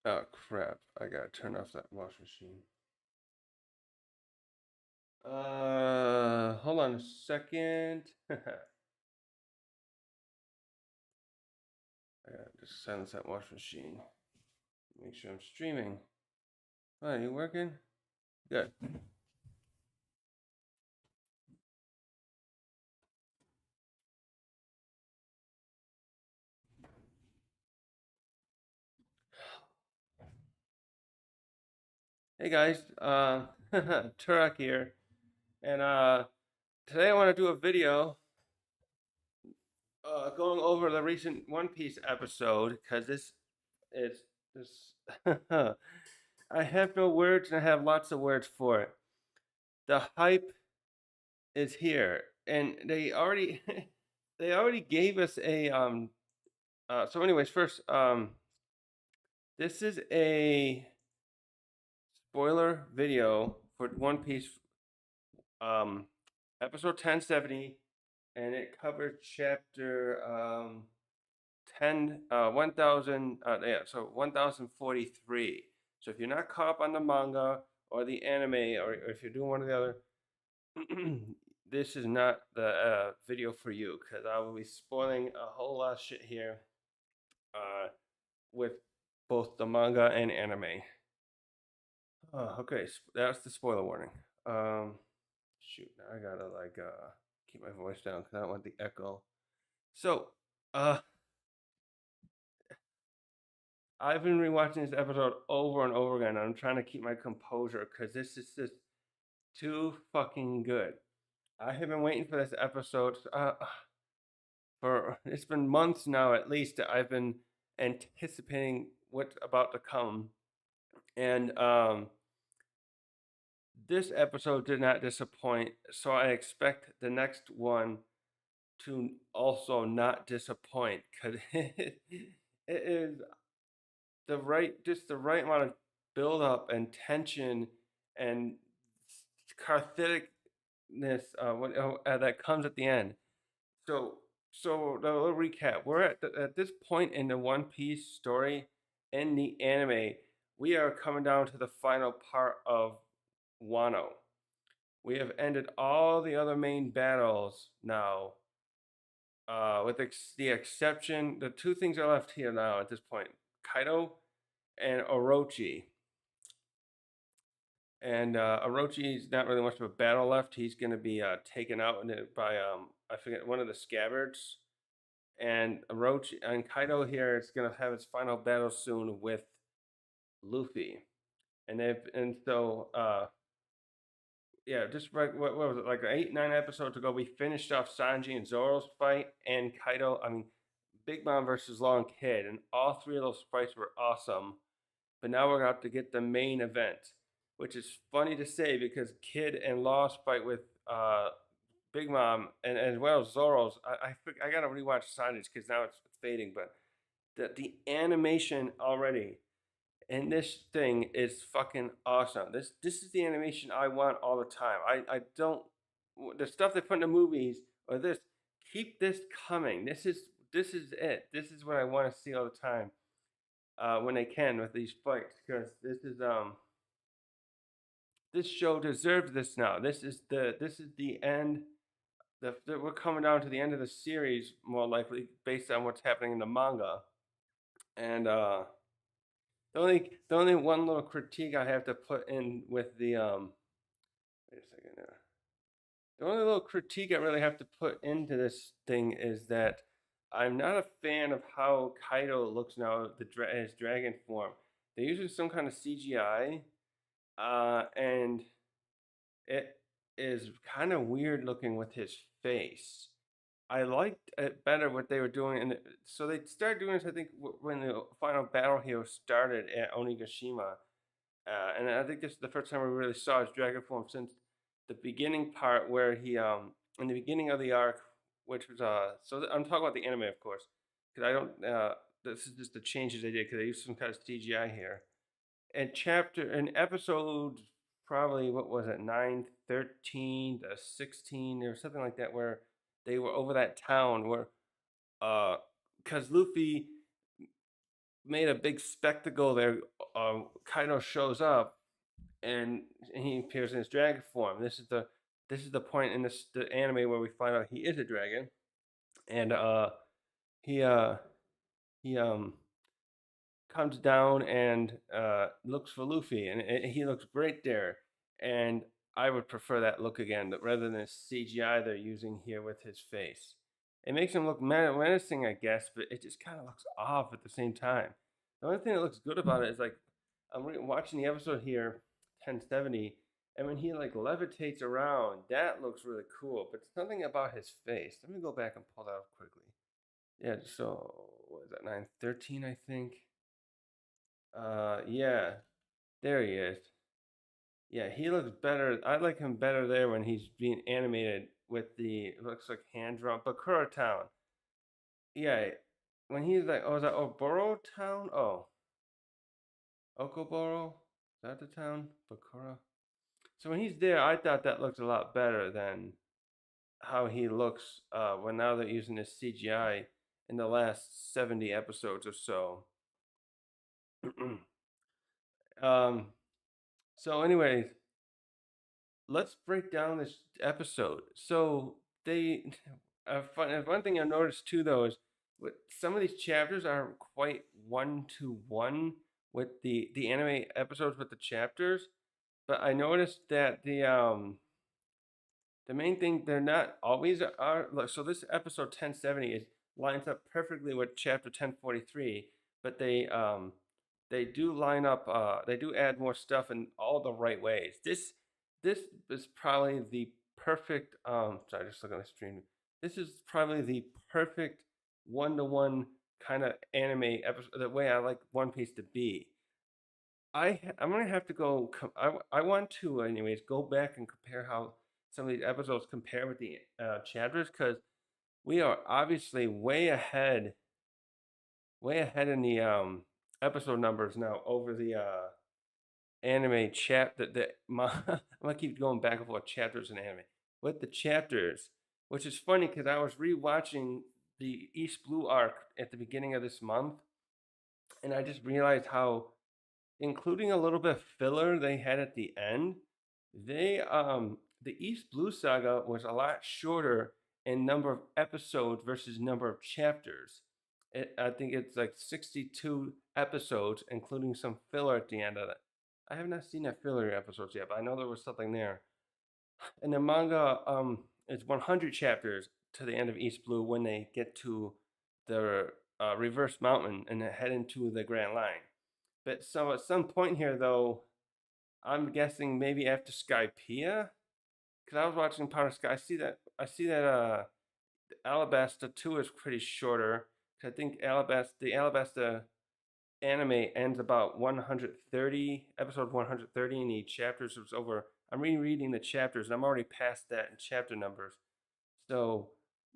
Oh crap! I gotta turn off that wash machine. Hold on a second. I gotta just silence that wash machine. Make sure I'm streaming. Oh, you working? Good. Hey guys, Turek here, and today I want to do a video going over the recent One Piece episode because this is this. I have no words, and I have lots of words for it. The hype is here, and they already they already gave us a So, anyways, first this is a spoiler video for One Piece um episode 1070, and it covers chapter 10 1000 yeah, so 1043. So if you're not caught up on the manga or the anime, or if you're doing one or the other, this is not the video for you, because I will be spoiling a whole lot of shit here with both the manga and anime. Okay, that's the spoiler warning. Shoot, now I gotta keep my voice down because I don't want the echo. So, uh, I've been rewatching this episode over and over again. And I'm trying to keep my composure because this is just too fucking good. I have been waiting for this episode for it's been months now at least. I've been anticipating what's about to come, and this episode did not disappoint. So I expect the next one to also not disappoint, because it is just the right amount of build up and tension and catharticness that comes at the end. So, so the little recap: we're at this point in the One Piece story in the anime. We are coming down to the final part of Wano. We have ended all the other main battles now, with the exception, the two things are left here now at this point: Kaido and Orochi. And Orochi's not really much of a battle left. He's going to be taken out by I forget, one of the scabbards. And Orochi and Kaido here is going to have his final battle soon with Luffy. And so yeah, just like what was it, like 8 9 episodes ago, we finished off Sanji and Zoro's fight, and Kaido. I mean, Big Mom versus Long Kid, and all three of those fights were awesome. But now we're about to get the main event, which is funny to say because Kid and Law's fight with Big Mom, and as well as Zoro's. I gotta rewatch Sanji's because now it's fading, but the animation already and this thing is fucking awesome. This is the animation I want all the time. I don't, the stuff they put in the movies or this, keep this coming. This is it. This is what I want to see all the time. When they can with these fights, because this show deserves this now. This is the end. We're coming down to the end of the series, more likely based on what's happening in the manga. And the only one little critique I have to put in with the wait a second now. The only little critique I really have to put into this thing is that I'm not a fan of how Kaido looks now, his dragon form. They're using some kind of CGI, and it is kind of weird looking with his face. I liked it better what they were doing, and so they started doing this. I think when the final battle here started at Onigashima, and I think this is the first time we really saw his dragon form since the beginning part where he in the beginning of the arc, which was I'm talking about the anime, of course, because I don't this is just the changes they did because they used some kind of CGI here. And chapter and episode, probably what was it, 913 to 16 or something like that, where they were over that town where because Luffy made a big spectacle there. Kaido shows up and he appears in his dragon form. This is the point in the anime where we find out he is a dragon, and he uh he comes down and looks for Luffy, and he looks great there. And I would prefer that look again, but rather than the CGI they're using here with his face. It makes him look menacing, I guess, but it just kind of looks off at the same time. The only thing that looks good about it is like I'm watching the episode here, 1070, and when he like levitates around, that looks really cool. But something about his face. Let me go back and pull that up quickly. Yeah, so what is that, 913, I think. Yeah, there he is. Yeah, he looks better. I like him better there when he's being animated with the, it looks like hand drawn Bakura Town. Yeah, when he's like, oh, is that Oboro Town? Oh, Okoboro? Is that the town? Bakura? So when he's there, I thought that looked a lot better than how he looks when now they're using this CGI in the last 70 episodes or so. um, so, anyways, let's break down this episode. So they, one thing I noticed too, though, is some of these chapters are quite one to one with the anime episodes with the chapters. But I noticed that the main thing, they're not always are. So this episode 1070 is lines up perfectly with chapter 1043, but they do line up. They do add more stuff in all the right ways. This is probably the perfect. Sorry, just looking at the stream. This is probably the perfect one-to-one kind of anime episode. The way I like One Piece to be. I'm gonna have to go. I want to, anyways, go back and compare how some of these episodes compare with the chapters, because we are obviously way ahead in the episode numbers now over the anime chat. I'm gonna keep going back and forth chapters and anime with the chapters, which is funny because I was rewatching the East Blue arc at the beginning of this month, and I just realized how, including a little bit of filler they had at the end, the East Blue Saga was a lot shorter in number of episodes versus number of chapters. I think it's like 62 episodes, including some filler at the end of it. I have not seen that filler episodes yet, but I know there was something there. And the manga is 100 chapters to the end of East Blue when they get to the reverse mountain and head into the Grand Line. But so at some point here, though, I'm guessing maybe after Skypiea, because I was watching Power Sky. I see that Alabasta 2 is pretty shorter. I think the Alabasta anime ends about 130, episode 130 in each chapter. So it's over. I'm rereading the chapters, and I'm already past that in chapter numbers. So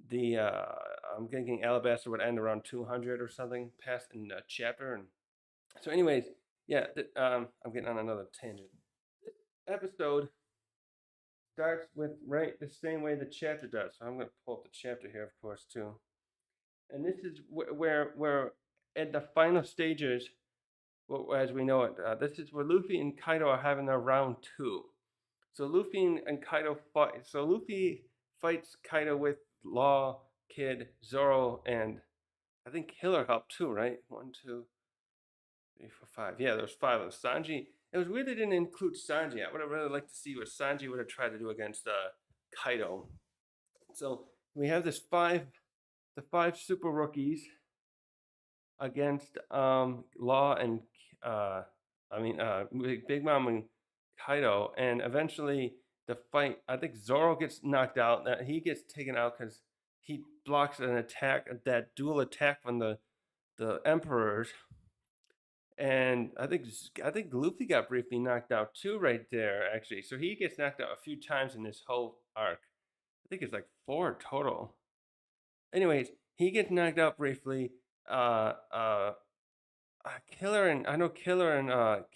the I'm thinking Alabasta would end around 200 or something past in a chapter. And so, anyways, yeah, I'm getting on another tangent. This episode starts with right the same way the chapter does. So I'm going to pull up the chapter here, of course, too. And this is where at the final stages, as we know it, this is where Luffy and Kaido are having their round two. So Luffy and Kaido fight. So Luffy fights Kaido with Law, Kid, Zoro, and I think Killer helped too, right? 1, 2, 3, 4, 5. Yeah, there's 5 of them. Sanji. It was weird they didn't include Sanji. I would have really liked to see what Sanji would have tried to do against Kaido. So we have the 5 super rookies against Law and Big Mom and Kaido, and eventually the fight. I think Zoro gets knocked out. That he gets taken out because he blocks an attack, that dual attack from the emperors. And I think Luffy got briefly knocked out too, right there, actually. So he gets knocked out a few times in this whole arc. I think it's like 4 total. Anyways, he gets knocked out briefly. Killer and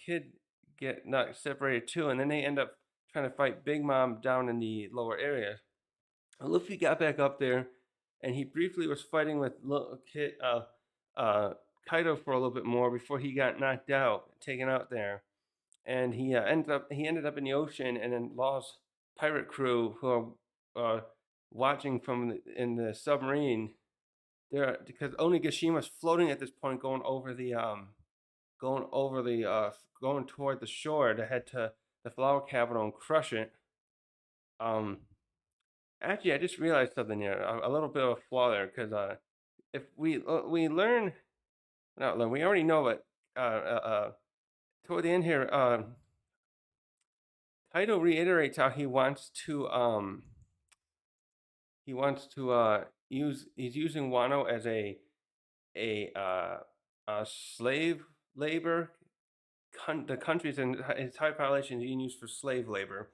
Kid get not separated too, and then they end up trying to fight Big Mom down in the lower area. Luffy got back up there, and he briefly was fighting with Kid, Kaido for a little bit more before he got knocked out, taken out there, and he ended up in the ocean, and then Law's pirate crew who are watching in the submarine. There because Onigashima floating at this point, going over the going toward the shore to head to the flower capital and crush it. Um, Actually, I just realized something here, a little bit of a flaw there, because if we learn, not learn, we already know, but toward the end here, Kaido reiterates how he wants to he's using Wano as a uh, a slave labor. The countries and its high population being used for slave labor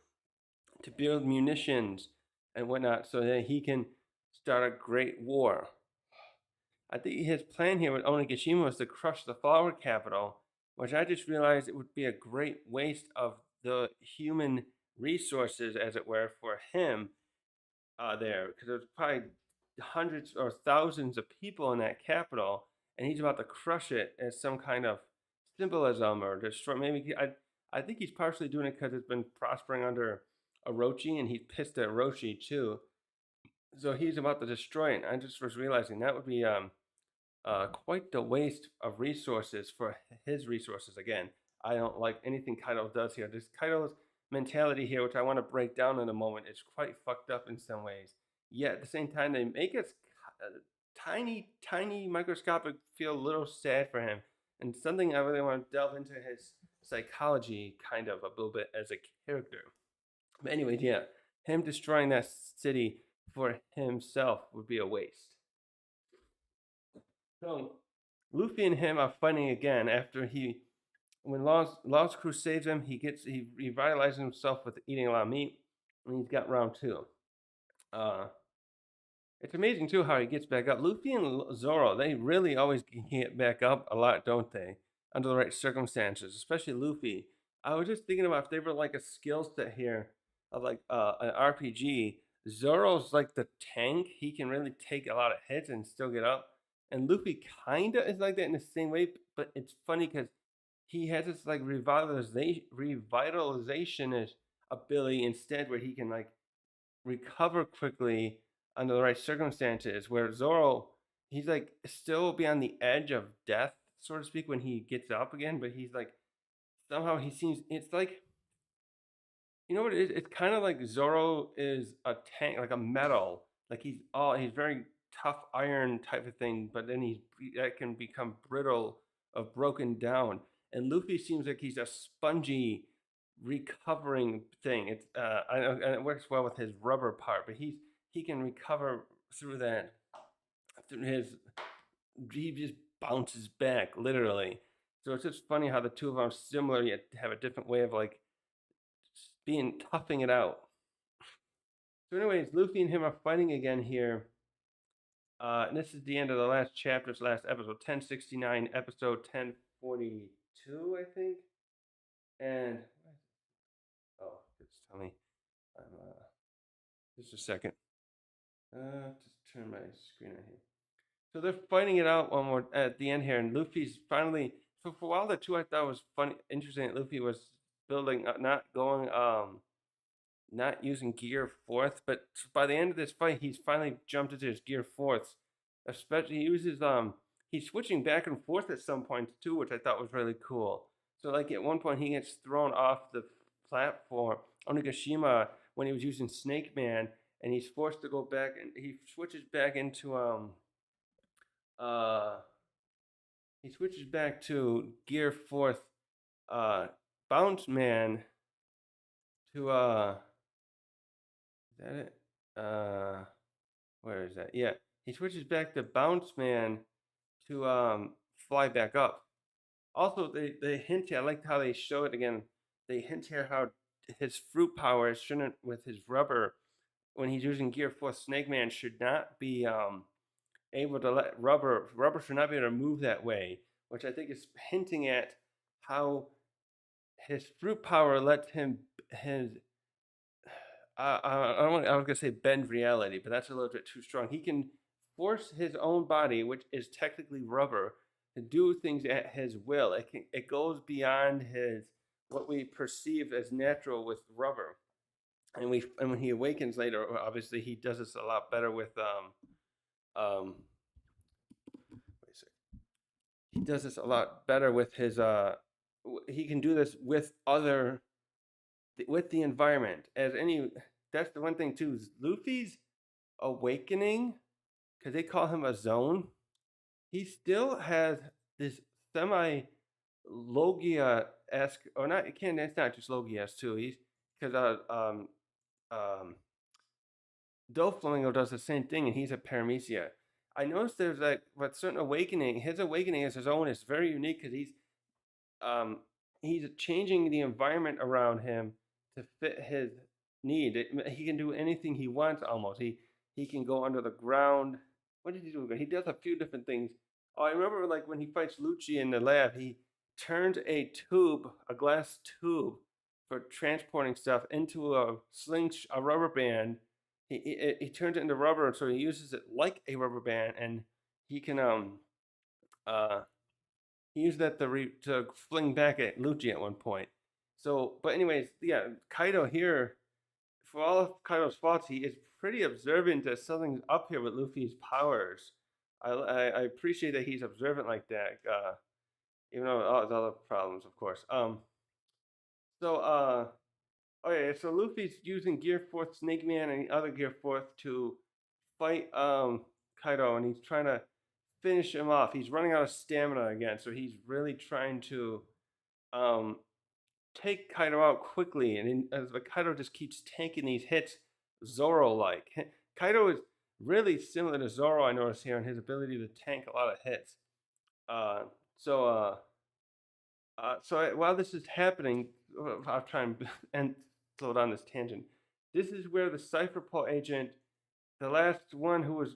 to build munitions and whatnot, so that he can start a great war. I think his plan here with Onigashima was to crush the flower capital, which I just realized it would be a great waste of the human resources, as it were, for him there, because there's probably hundreds or thousands of people in that capital, and he's about to crush it as some kind of symbolism or destroy. I think he's partially doing it because it's been prospering under Orochi, and he's pissed at Orochi too. So he's about to destroy it. I just was realizing that would be quite the waste of resources for his resources. Again, I don't like anything Kaido does here. This Kaido's mentality here, which I want to break down in a moment, is quite fucked up in some ways. Yet at the same time, they make us tiny, microscopic feel a little sad for him. And something I really want to delve into his psychology kind of a little bit as a character. But anyways, yeah, him destroying that city for himself would be a waste. So Luffy and him are fighting again after when Law's crew saves him, he revitalizes himself with eating a lot of meat, and he's got round two. Uh, it's amazing too how he gets back up. Luffy and Zoro, they really always get back up a lot, don't they? Under the right circumstances, especially Luffy. I was just thinking about if they were like a skill set here of like an RPG. Zoro's like the tank; he can really take a lot of hits and still get up. And Luffy kinda is like that in the same way, but it's funny because he has this like revitalization ability instead, where he can like recover quickly under the right circumstances. Where Zoro, he's like still be on the edge of death, so to speak, when he gets up again, but he's like somehow he seems it's like you know what it is? It's kind of like Zoro is a tank, like a metal. Like he's very tough iron type of thing, but then that can become brittle of broken down. And Luffy seems like he's a spongy recovering thing. And it works well with his rubber part, but he can recover through that through his he just bounces back literally. So it's just funny how the two of them are similar yet have a different way of like being toughing it out. So, anyways, Luffy and him are fighting again here. And this is the end of the last chapter's last episode, 1069, episode 1042, I think. And oh, just tell me. Just a second. Just turn my screen on here. So they're fighting it out one more at the end here, and Luffy's finally. So for a while, the two I thought was funny, interesting. Luffy was building, not using gear fourth, but by the end of this fight, he's finally jumped into his gear fourths. Especially, he's switching back and forth at some points too, which I thought was really cool. So, like at one point, he gets thrown off the platform, Onigashima, when he was using Snake Man, and he's forced to go back, and he switches back into uh, he switches back to gear fourth, Bounce Man to is that it? Where is that? Yeah, he switches back to Bounce Man to fly back up. Also, they hint here. I liked how they show it again. They hint here how his fruit power shouldn't with his rubber when he's using Gear 4. Snake Man should not be able to let rubber should not be able to move that way, which I think is hinting at how his fruit power lets him his I was gonna say bend reality, but that's a little bit too strong. He can force his own body, which is technically rubber, do things at his will. It goes beyond his what we perceive as natural with rubber. And when he awakens later, obviously he does this a lot better with um he does this a lot better with his he can do this with other with the environment as any. That's the one thing too is Luffy's awakening, because they call him a zone. He still has this semi Logia esque, or not. It can't. It's not just Logia too. He's because um Doflamingo does the same thing, and he's a paramecia. I noticed there's like what certain awakening. His awakening as his own is very unique because um, he's changing the environment around him to fit his need. He can do anything he wants almost. He can go under the ground. What did he do? He does a few different things. Oh, I remember like when he fights Lucci in the lab, he turned a tube, a glass tube, for transporting stuff into a rubber band. He turns it into rubber, so he uses it like a rubber band, and he can uh he used that to fling back at Lucci at one point. So, but anyways, yeah, Kaido here, for all of Kaido's faults, he is pretty observant that something's up here with Luffy's powers. I appreciate that he's observant like that, even though all his other problems, of course. So, oh yeah, so Luffy's using Gear Fourth, Snake Man, and the other Gear Fourth to fight Kaido, and he's trying to finish him off. He's running out of stamina again, so he's really trying to um, take Kaido out quickly. And Kaido just keeps tanking these hits, Zoro-like. Kaido is really similar to Zoro, I noticed here, in his ability to tank a lot of hits. Uh, so, uh, while this is happening, I'll try and slow down this tangent. This is where the Cypherpole agent, the last one who was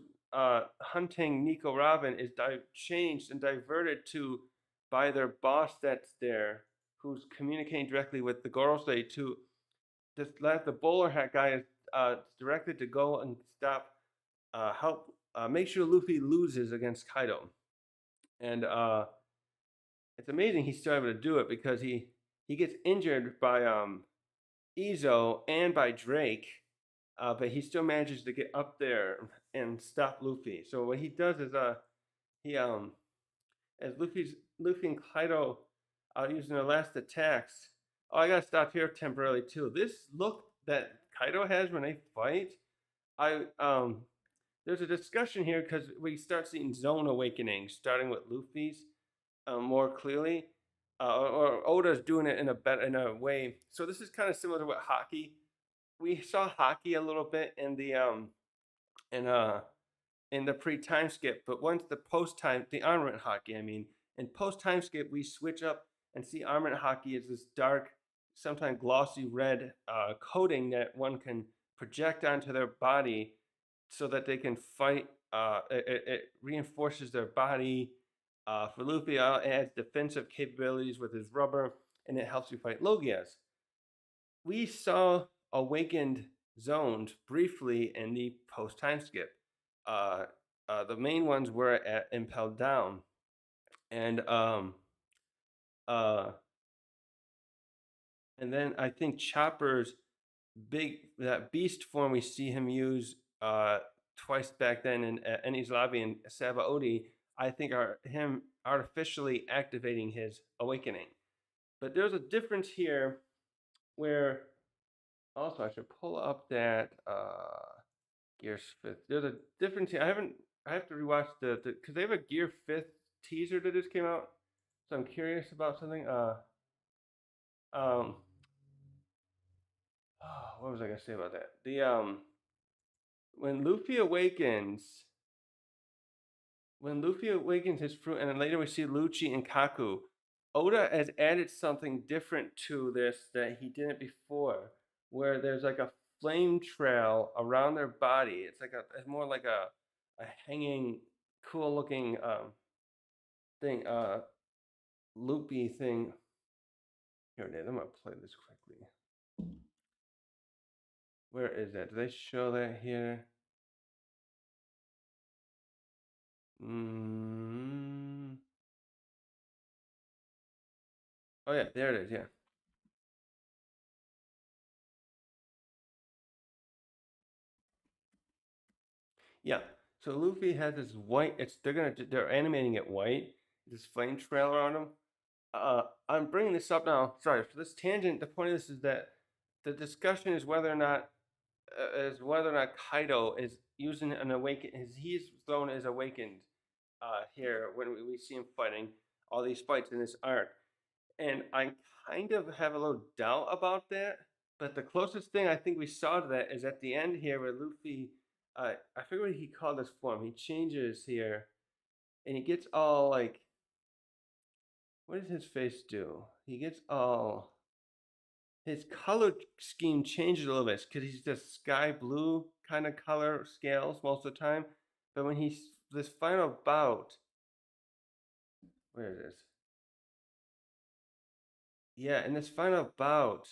hunting Nico Robin, is changed and diverted to by their boss that's there, who's communicating directly with the Gorosei. To the bowler hat guy is directed to go and stop, help make sure Luffy loses against Kaido, and it's amazing he's still able to do it because he gets injured by Izo and by Drake, but he still manages to get up there and stop Luffy. So what he does is he as Luffy and Kaido are using their last attacks. Oh, I gotta stop here temporarily too. This look that Kaido has when they fight, I there's a discussion here because we start seeing zone awakening starting with Luffy's more clearly. Or Oda's doing it in a way. So this is kind of similar to what hockey. We saw hockey a little bit in uh in the pre-time skip, but once the armament hockey, I mean, in post-time skip, we switch up and see armament hockey as this dark, sometimes glossy red coating that one can project onto their body so that they can fight. It reinforces their body. For Luffy, it adds defensive capabilities with his rubber, and it helps you fight Logias. We saw awakened zones briefly in the post time skip. Uh, the main ones were at Impelled Down, and uh, and then I think Chopper's that beast form we see him use twice back then in Enies Lobby and Sabaody, I think are him artificially activating his awakening. But there's a difference here where also I should pull up that Gear Fifth. There's a difference here. I have to rewatch the because they have a Gear Fifth teaser that just came out. So I'm curious about something. Um what was I gonna say about that? The when Luffy awakens, when Luffy awakens his fruit, and then later we see Lucci and Kaku, Oda has added something different to this that he didn't before, where there's like a flame trail around their body. It's more like a hanging, cool looking thing, loopy thing. Here it is. I'm gonna play this quickly. Where is that? Do they show that here? Mm, Oh yeah, there it is. Yeah. Yeah. So Luffy has this white. They're animating it white. This flame trail around him. I'm bringing this up now. Sorry for this tangent. The point of this is that the discussion is whether or not Kaido is using an awaken. He's thrown as awakened here when we see him fighting all these fights in this arc, and I kind of have a little doubt about that. But the closest thing I think we saw to that is at the end here where Luffy, I forget what he called this form. He changes here, and he gets all like, what does his face do? He gets all his color scheme changes a little bit because he's just sky blue kind of color scales most of the time. But when he's this final bout, where it is? Yeah, in this final bout,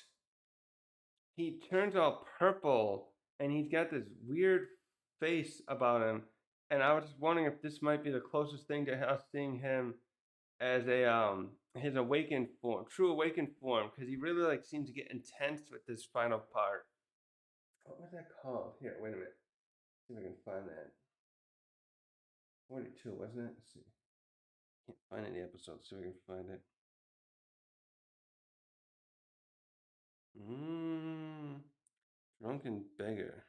he turns all purple and he's got this weird face about him. And I was just wondering if this might be the closest thing to us seeing him as a his awakened form, true awakened form, because he really like seems to get intense with this final part. What was that called? Here, wait a minute. See if I can find that. 42, wasn't it? Let's see. Can't find any episodes, so we can find it. Mmm. Drunken beggar.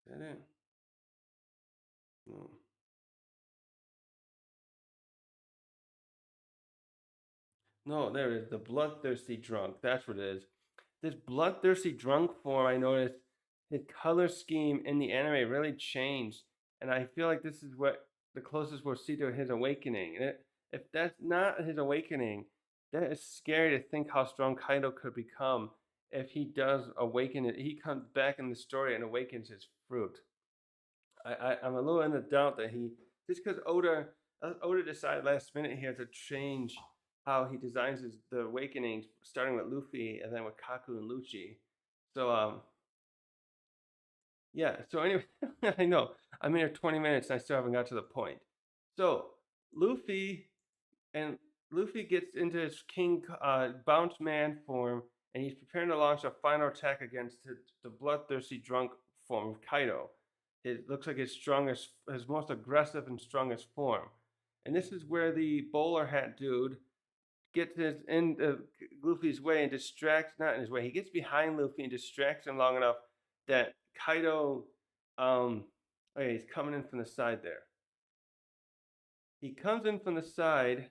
Is that it? No. No, there it is. The bloodthirsty drunk. That's what it is. This bloodthirsty drunk form, I noticed his color scheme in the anime really changed. And I feel like this is what the closest we'll see to his awakening. And if that's not his awakening, that is scary to think how strong Kaido could become if he does awaken it. He comes back in the story and awakens his fruit. I'm a little in the doubt that he just because Oda decided last minute here to change how he designs the awakenings, starting with Luffy and then with Kaku and Lucci. So yeah. So anyway, I know I'm here 20 minutes and I still haven't got to the point. So Luffy and Luffy gets into his King Bounce Man form, and he's preparing to launch a final attack against the bloodthirsty drunk form of Kaido. It looks like his most aggressive and strongest form. And this is where the bowler hat dude gets in Luffy's way and distracts, not in his way, he gets behind Luffy and distracts him long enough that Kaido, oh yeah, he's coming in from the side there. He comes in from the side,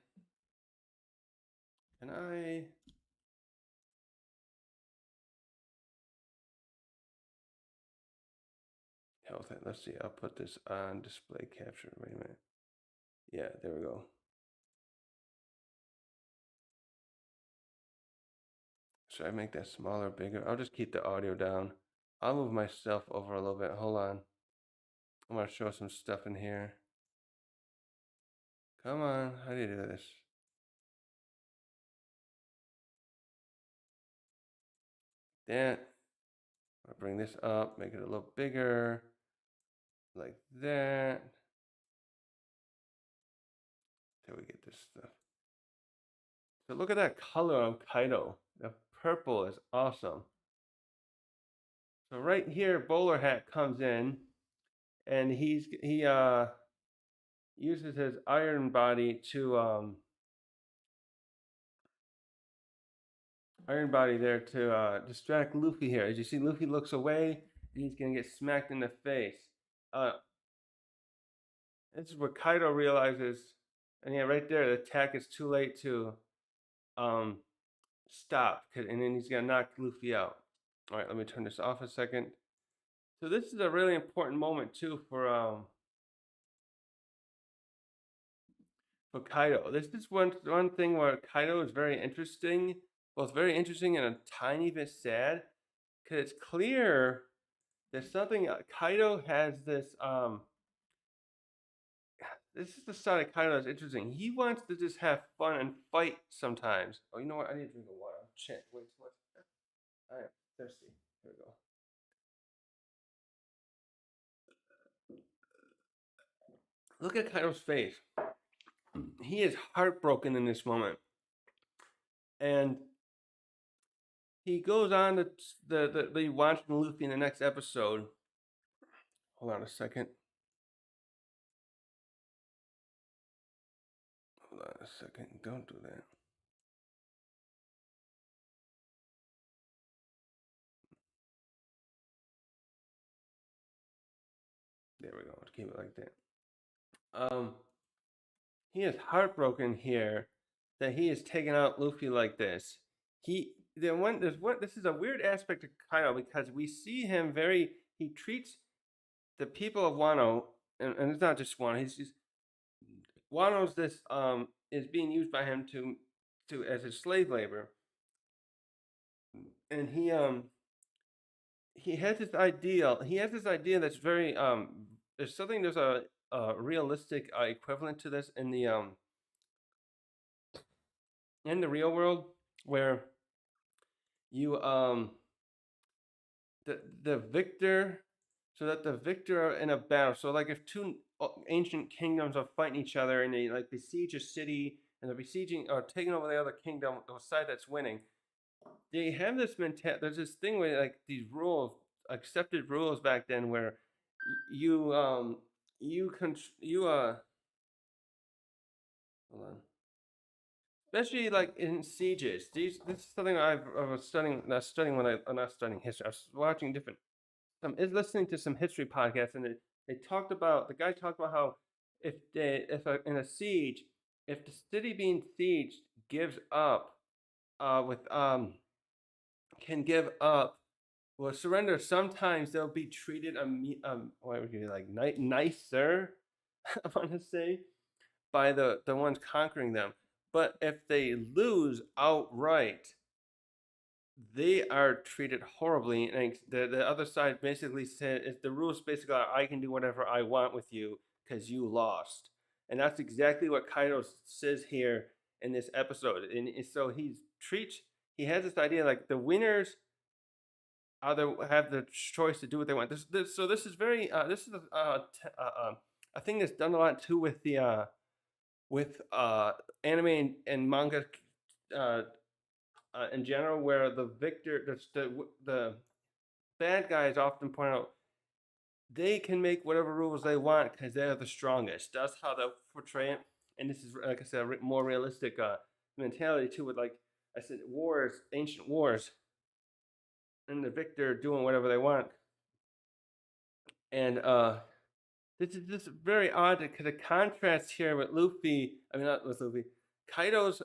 and health. Let's see. I'll put this on display capture. Wait a minute. Yeah, there we go. Should I make that smaller, bigger? I'll just keep the audio down. I'll move myself over a little bit. Hold on. I'm gonna show some stuff in here. Come on. How do you do this? That. I'll bring this up, make it a little bigger, like that. Till we get this stuff. So look at that color on Kaido. The purple is awesome. So right here, Bowler Hat comes in, and he uses his iron body to distract Luffy here. As you see, Luffy looks away, and he's gonna get smacked in the face. Uh, this is where Kaido realizes, and yeah, right there, the attack is too late to um stop, and then he's gonna knock Luffy out. All right, let me turn this off a second. So this is a really important moment too for Kaido. This is one thing where Kaido is very interesting. Well, it's very interesting and a tiny bit sad because it's clear there's something. Kaido has this. This is the side of Kaido that's interesting. He wants to just have fun and fight sometimes. Oh, you know what? I need to drink a water. Shit. Wait, what? I am thirsty. Here we go. Look at Kaido's face. He is heartbroken in this moment. And he goes on to the watching Luffy in the next episode. Hold on a second. Hold on a second. Don't do that. There we go. Let's keep it like that. He is heartbroken here that he is taking out Luffy like this. This is a weird aspect of Kaido because we see him he treats the people of Wano, and it's not just Wano. He's just Wano's this is being used by him to as his slave labor, and he has this ideal. He has this idea that's very there's a realistic equivalent to this in the real world where you the victor so that the victor in a battle, so like if two ancient kingdoms are fighting each other and they like besiege a city and they're besieging or taking over the other kingdom, the side that's winning, they have this mentality. There's this thing where like these rules, accepted rules back then, where you can hold on, especially like in sieges. This is something I was studying. Not studying when I'm not studying history. I was watching different. Is listening to some history podcasts, and they talked about the guy talked about how in a siege, if the city being sieged gives up, with can give up, will surrender. Sometimes they'll be treated what would you like nicer, I want to say, by the ones conquering them. But if they lose outright, they are treated horribly, and the other side basically said the rules basically are I can do whatever I want with you because you lost, and that's exactly what Kaido says here in this episode. And so he has this idea like the winners have the choice to do what they want. So this is very this is a thing that's done a lot too with the with anime and manga uh, in general, where the victor, the bad guys often point out they can make whatever rules they want because they're the strongest. That's how they portray it, and this is, like I said, a more realistic mentality too. With, like I said, wars, ancient wars, and the victor doing whatever they want. And this is just very odd because the contrast here with Luffy. I mean, not with Luffy. Kaido's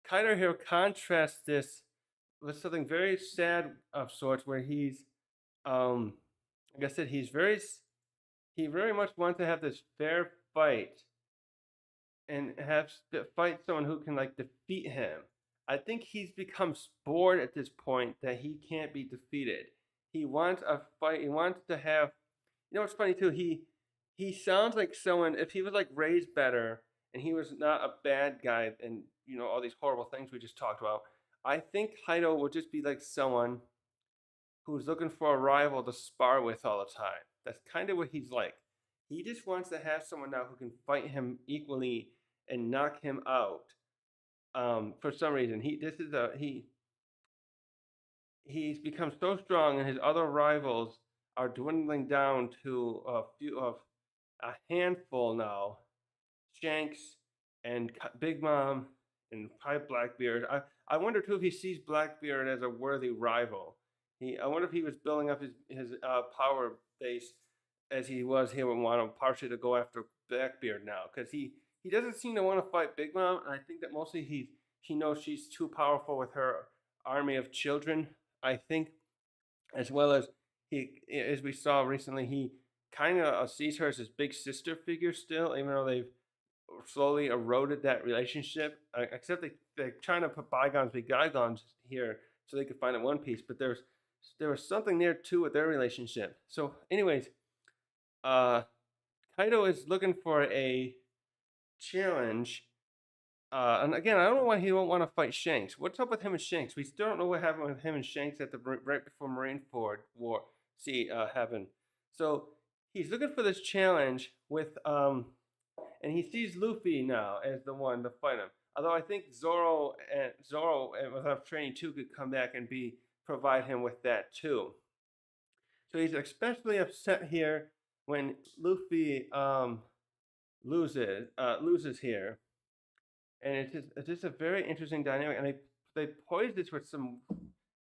Kaido here contrasts this with something very sad of sorts, where he's like I said, he very much wants to have this fair fight and have fight someone who can like defeat him. I think he's become bored at this point that he can't be defeated. He wants a fight. He wants to have. You know what's funny too? He sounds like someone, if he was like raised better and he was not a bad guy and all these horrible things we just talked about. I think Kaido would just be like someone who's looking for a rival to spar with all the time. That's kind of what he's like. He just wants to have someone now who can fight him equally and knock him out. For some reason, he's become so strong, and his other rivals are dwindling down to a handful now. Shanks and Big Mom and probably Blackbeard. I wonder too if he sees Blackbeard as a worthy rival. I wonder if he was building up his power base as he was here with Wano, partially to go after Blackbeard now, because he doesn't seem to want to fight Big Mom, and I think that mostly he knows she's too powerful with her army of children. I think, as well as as we saw recently, he kind of sees her as his big sister figure still, even though they've slowly eroded that relationship. Except they're trying to put bygones be bygones here, so they could find a One Piece. But there was something there too with their relationship. So, anyways, Kaido is looking for a challenge. And again, I don't know why he won't want to fight Shanks. What's up with him and Shanks? We still don't know what happened with him and Shanks at the right before Marineford War. Happened. So he's looking for this challenge with and he sees Luffy now as the one to fight him. Although I think Zoro with enough training too could come back and provide him with that too. So he's especially upset here when Luffy loses here, and it's just a very interesting dynamic. And they poised this with some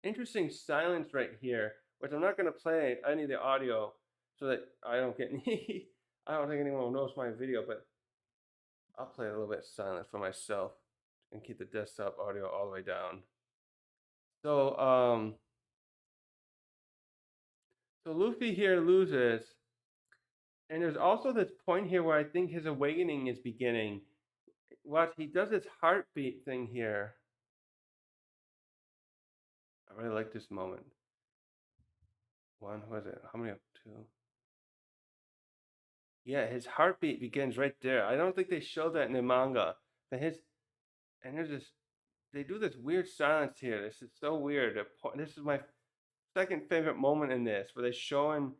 interesting silence right here, which I'm not going to play any of the audio so that I don't get any. I don't think anyone will notice my video, but I'll play a little bit silent for myself and keep the desktop audio all the way down. So so Luffy here loses, and there's also this point here where I think his awakening is beginning. Watch, he does this heartbeat thing here. I really like this moment. One, was it? How many up? Two. Yeah, his heartbeat begins right there. I don't think they show that in the manga. But and there's this, they do this weird silence here. This is so weird. This is my second favorite moment in this, where they're showing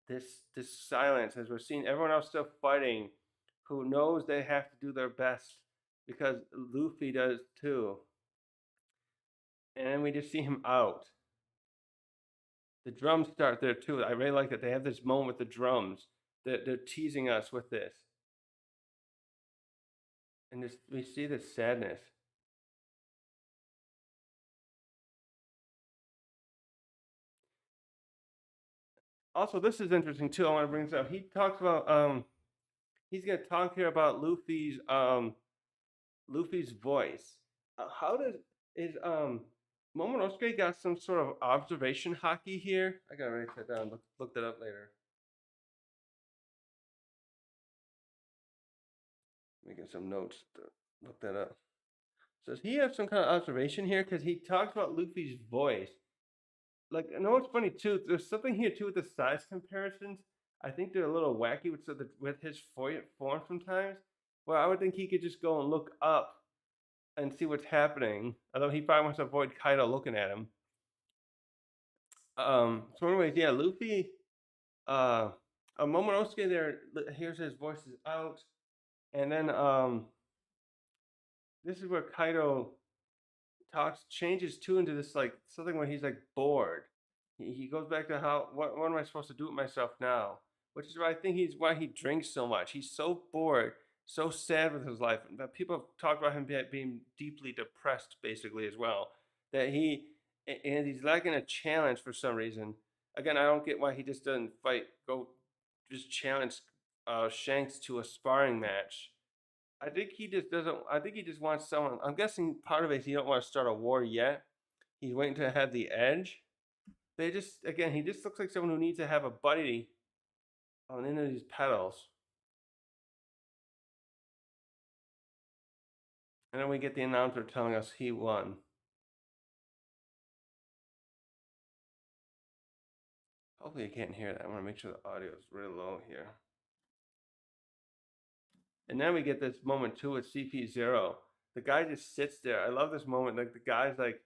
this silence as we're seeing everyone else still fighting, who knows they have to do their best because Luffy does too. And then we just see him out. The drums start there too. I really like that they have this moment with the drums. They're teasing us with this. And this, we see this sadness. Also, this is interesting too. I want to bring this up. He talks about he's gonna talk here about Luffy's voice. How does is Momonosuke got some sort of observation hockey here? I gotta write that down. Look that up later. Making some notes to look that up. So does he have some kind of observation here? Because he talks about Luffy's voice. Like, I know it's funny too. There's something here too with the size comparisons. I think they're a little wacky with his form sometimes. Well, I would think he could just go and look up and see what's happening. Although he probably wants to avoid Kaido looking at him. So anyways, yeah, Luffy, Momonosuke there hears his voices out, and then this is where Kaido changes too into this like something where he's like bored. He goes back to how what am I supposed to do with myself now? Which is why I think he's why he drinks so much. He's so bored, so sad with his life. But people have talked about him being deeply depressed, basically as well. That he's lacking a challenge for some reason. Again, I don't get why he just doesn't just challenge Shanks to a sparring match. I think he just doesn't. I think he just wants someone. I'm guessing part of it is he don't want to start a war yet. He's waiting to have the edge. They just again, he just looks like someone who needs to have a buddy on into these pedals. And then we get the announcer telling us he won. Hopefully you can't hear that. I want to make sure the audio is really low here. And then we get this moment too with CP0. The guy just sits there. I love this moment. Like the guy's like,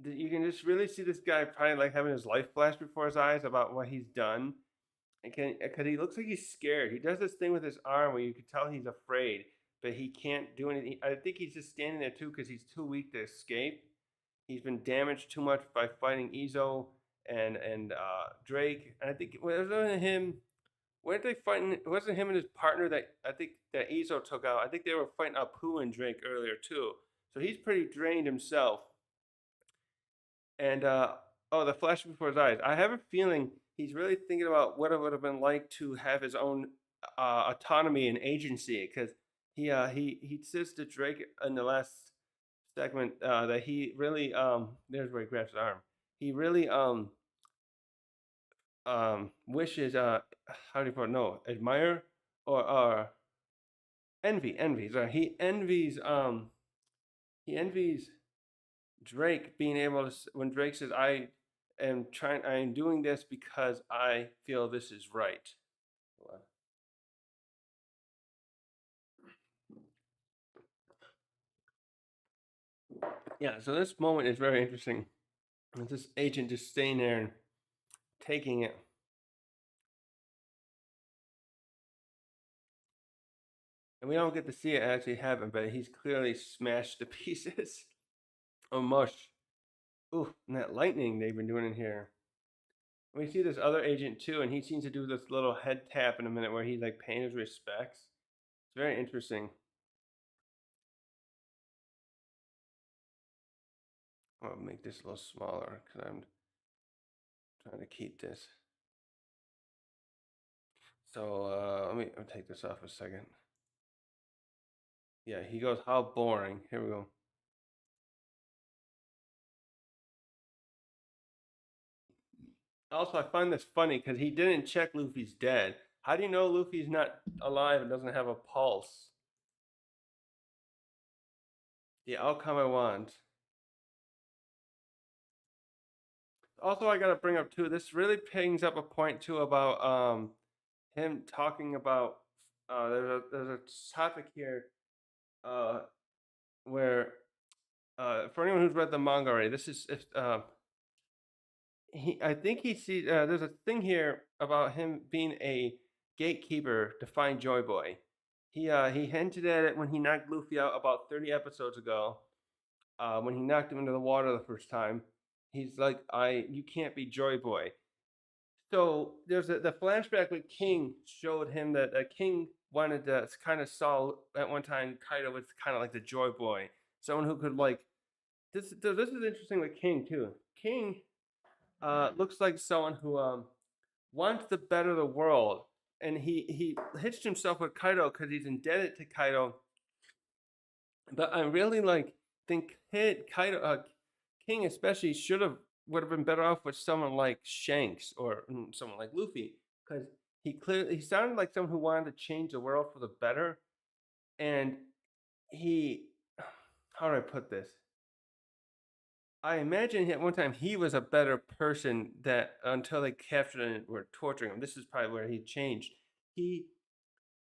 you can just really see this guy probably like having his life flash before his eyes about what he's done. Because he looks like he's scared. He does this thing with his arm where you can tell he's afraid, but he can't do anything. I think he's just standing there too because he's too weak to escape. He's been damaged too much by fighting Izo and Drake. And I think it wasn't him. Weren't they fighting? It wasn't him and his partner that I think that Izo took out. I think they were fighting Apu and Drake earlier too. So he's pretty drained himself. And oh, the flash before his eyes. I have a feeling he's really thinking about what it would have been like to have his own autonomy and agency. Because he says to Drake in the last segment that he really there's where he grabs his arm. He really wishes how do you put it? No, admire or envy. Sorry, he envies Drake being able to, when Drake says, I am doing this because I feel this is right. Yeah, so this moment is very interesting. It's this agent just staying there and taking it. And we don't get to see it actually happen, but he's clearly smashed to pieces. Oh, mush. Ooh, and that lightning they've been doing in here. We see this other agent too, and he seems to do this little head tap in a minute where he's like paying his respects. It's very interesting. I'll make this a little smaller because I'm trying to keep this. So let me take this off a second. Yeah, he goes, how boring. Here we go. Also, I find this funny because he didn't check Luffy's dead. How do you know Luffy's not alive and doesn't have a pulse? The outcome I want. Also, I gotta bring up too. This really pings up a point too about him talking about. There's a topic here uh where for anyone who's read the manga already, this is if he I think he sees there's a thing here about him being a gatekeeper to find Joy Boy. He hinted at it when he knocked Luffy out about 30 episodes ago. When he knocked him into the water the first time, he's like, "I you can't be Joy Boy." So there's the flashback with King showed him that King wanted to kind of saw at one time Kaido was kind of like the Joy Boy, someone who could like this is interesting with King too. King looks like someone who wants to better the world, and he hitched himself with Kaido because he's indebted to Kaido. But I really like think Kaido King especially would have been better off with someone like Shanks or someone like Luffy because he sounded like someone who wanted to change the world for the better, and he how do I put this? I imagine at one time he was a better person that until they captured him and were torturing him. This is probably where he changed. He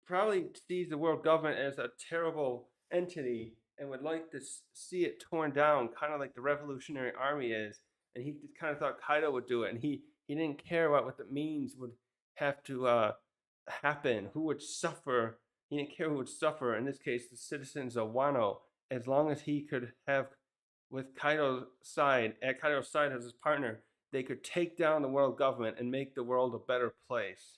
probably sees the world government as a terrible entity and would like to see it torn down, kind of like the Revolutionary Army is. And he just kind of thought Kaido would do it, and he didn't care about what the means would have to happen, who would suffer. He didn't care who would suffer. In this case, the citizens of Wano, as long as he could have with Kaido's side, at Kaido's side as his partner, they could take down the world government and make the world a better place.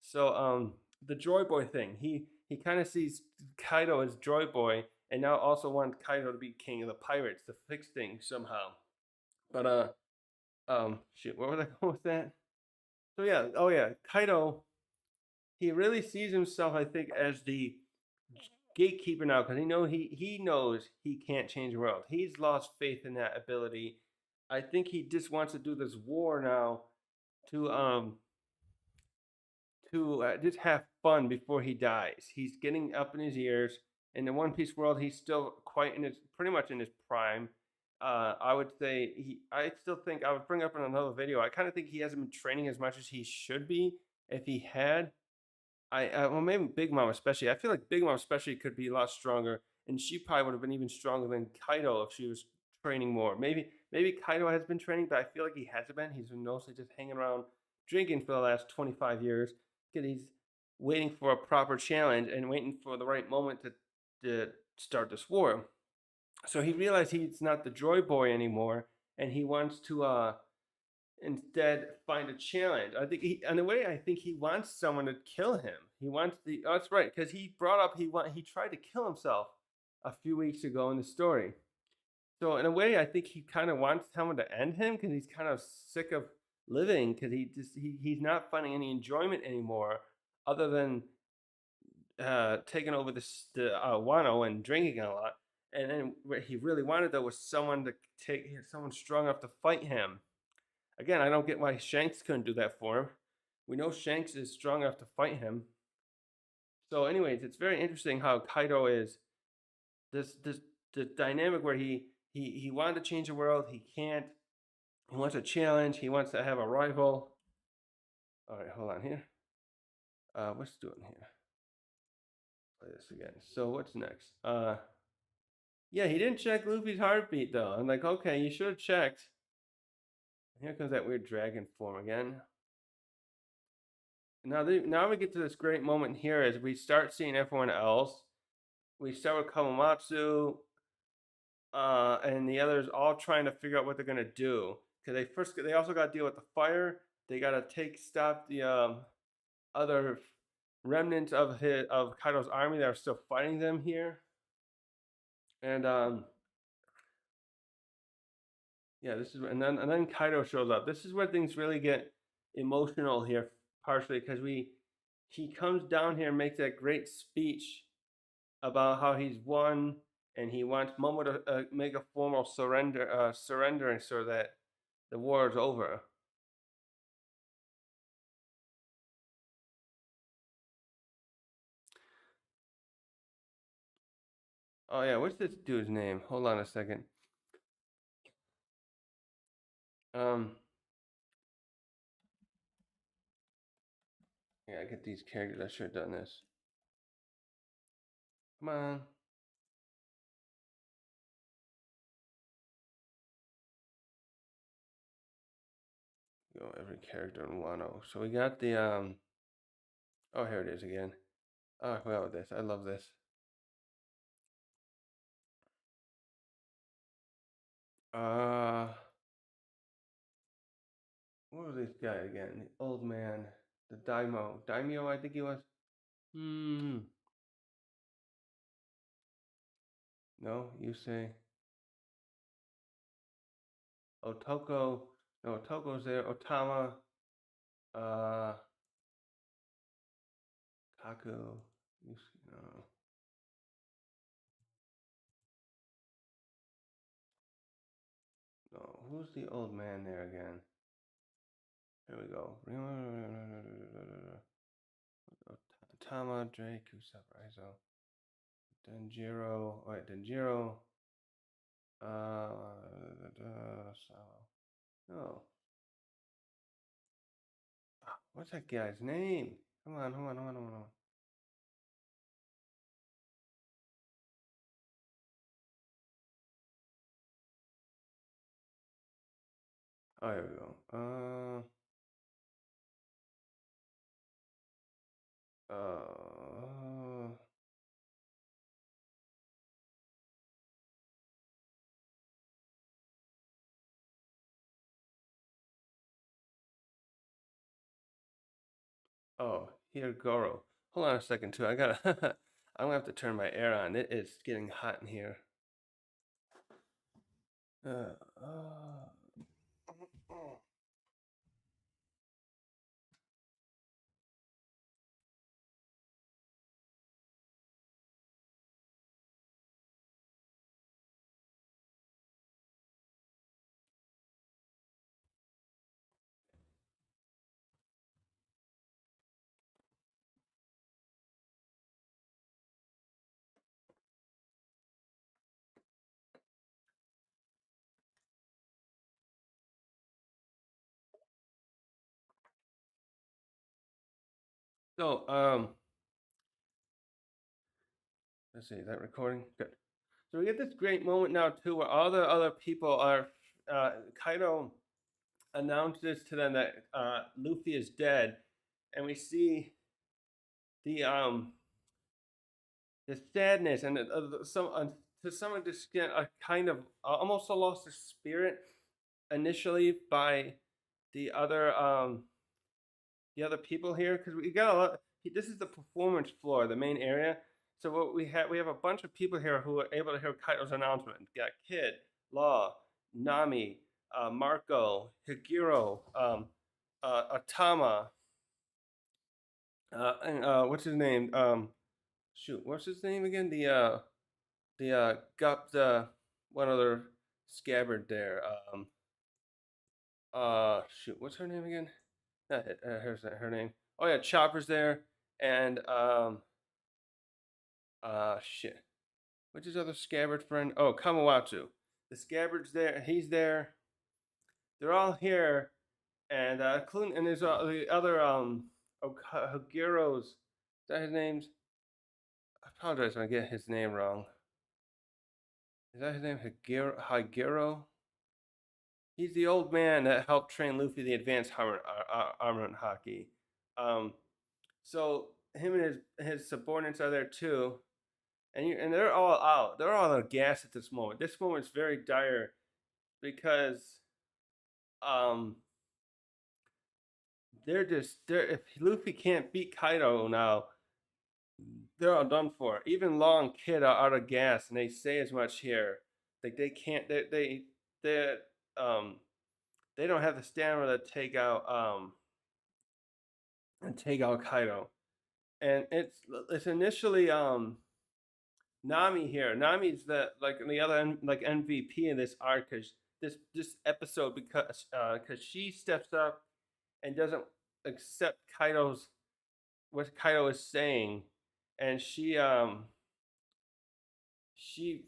So the Joy Boy thing, he kind of sees Kaido as Joy Boy and now also wants Kaido to be king of the pirates to fix things somehow. But shoot, where was I going with that? So yeah, oh yeah, Kaido, he really sees himself, I think, as the gatekeeper now because he knows he can't change the world. He's lost faith in that ability. I think he just wants to do this war now to just have fun before he dies. He's getting up in his years. In the One Piece world, he's still quite in his pretty much in his prime. I would say I still think I would bring up in another video. I kind of think he hasn't been training as much as he should be. If he had, well, maybe Big Mom especially. I feel like Big Mom especially could be a lot stronger, and she probably would have been even stronger than Kaido if she was training more. Maybe Kaido has been training, but I feel like he hasn't been. He's been mostly just hanging around drinking for the last 25 years because he's waiting for a proper challenge and waiting for the right moment to start this war. So he realized he's not the Joy Boy anymore, and he wants to instead find a challenge. I think in a way, I think he wants someone to kill him. He wants the. Oh, that's right, because he brought up he tried to kill himself a few weeks ago in the story. So in a way, I think he kind of wants someone to end him because he's kind of sick of living because he's not finding any enjoyment anymore, other than taking over the Wano and drinking a lot. And then what he really wanted though was someone to take someone strong enough to fight him. Again, I don't get why Shanks couldn't do that for him. We know Shanks is strong enough to fight him. So, anyways, it's very interesting how Kaido is this the dynamic where he wanted to change the world, he can't. He wants a challenge. He wants to have a rival. All right, hold on here. What's doing here? Play this again. So what's next? Yeah, he didn't check Luffy's heartbeat though. I'm like, okay, you should have checked. Here comes that weird dragon form again. Now we get to this great moment here as we start seeing everyone else. we start with Kawamatsu, and the others all trying to figure out what they're gonna do. Cause they also got to deal with the fire. They got to stop the other remnants of Kaido's army that are still fighting them here. And yeah, this is and then Kaido shows up. This is where things really get emotional here, partially because he comes down here and makes that great speech about how he's won and he wants Momo to make a formal surrendering so that the war is over. Oh yeah, what's this dude's name? Hold on a second. Um, yeah, I get these characters. I should have done this. Come on. Go every character in Wano. So we got the Oh, here it is again. Oh, well, this. I love this. Uh, what was this guy again? The old man, the daimyo, I think he was. Hmm. No, you say Otoko. No, Otoko's there. Otama. Uh, Kaku. No. No. Who's the old man there again? Here we go. Otama, Drake, Usopp, Raizo, Denjiro. Wait, Denjiro. Salo. No. What's that guy's name? Come on, hold on, hold on, hold on. Oh, here we go. Uh, oh, here, Goro. Hold on a second, too. I gotta, I'm gonna have to turn my air on. It is getting hot in here. Uh, uh, so, let's see, is that recording? Good. So we get this great moment now, too, where all the other people are, Kaido announces to them that Luffy is dead, and we see the sadness and to some extent a kind of almost a loss of spirit initially by the other people here because we got a lot. This is the performance floor, the main area. So what we have a bunch of people here who are able to hear Kaido's announcement. We got Kid, Law, Nami, Marco, Higuro, Atama, and what's his name? Shoot, what's his name again? Got one other scabbard there. Shoot, what's her name again? Here's her name. Oh yeah, Chopper's there, and shit. What's his other scabbard friend? Oh, Kamawatsu. The scabbard's there. He's there. They're all here, and including and there's the other Hagiro's. Is that his name's? I apologize if I get his name wrong. Is that his name? Hagiro? He's the old man that helped train Luffy the advanced armament hockey. Um, so him and his subordinates are there too, and they're all out. They're all out of gas at this moment. This moment's very dire because um they're if Luffy can't beat Kaido now, they're all done for. Even Law and Kid are out of gas, and they say as much here. Like they can't. They um they don't have the stamina to take out Kaido. And it's initially Nami here. Nami's the other like MVP in this arc because this episode because she steps up and doesn't accept Kaido's what Kaido is saying, and she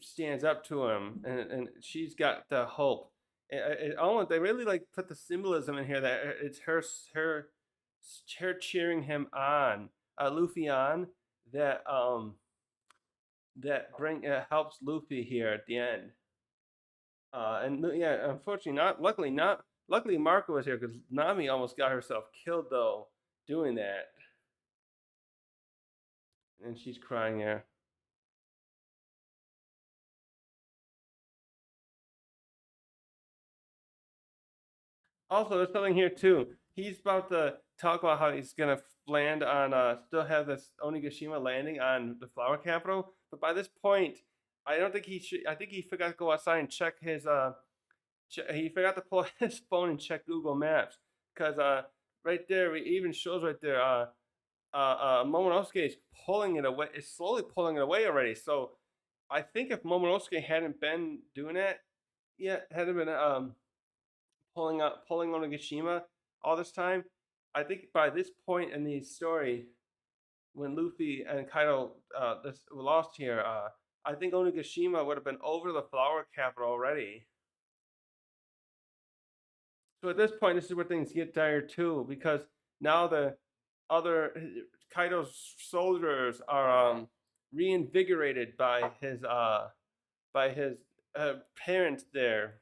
stands up to him, and she's got the hope. They really like put the symbolism in here that it's her cheering him on, Luffy on that bring helps Luffy here at the end. And yeah, unfortunately, not luckily Marco was here because Nami almost got herself killed though doing that, and she's crying there. Also, there's something here too. He's about to talk about how he's gonna land on still have this Onigashima landing on the flower capital, but by this point, I don't think he should. I think he forgot to go outside and check his he forgot to pull his phone and check Google Maps because right there it even shows right there Momonosuke is pulling it away. Is slowly pulling it away already. So I think if Momonosuke hadn't been doing that, yeah, hadn't been pulling Onigashima all this time, I think by this point in the story, when Luffy and Kaido lost here, I think Onigashima would have been over the flower capital already. So at this point, this is where things get dire too, because now the other Kaido's soldiers are reinvigorated by his parents there,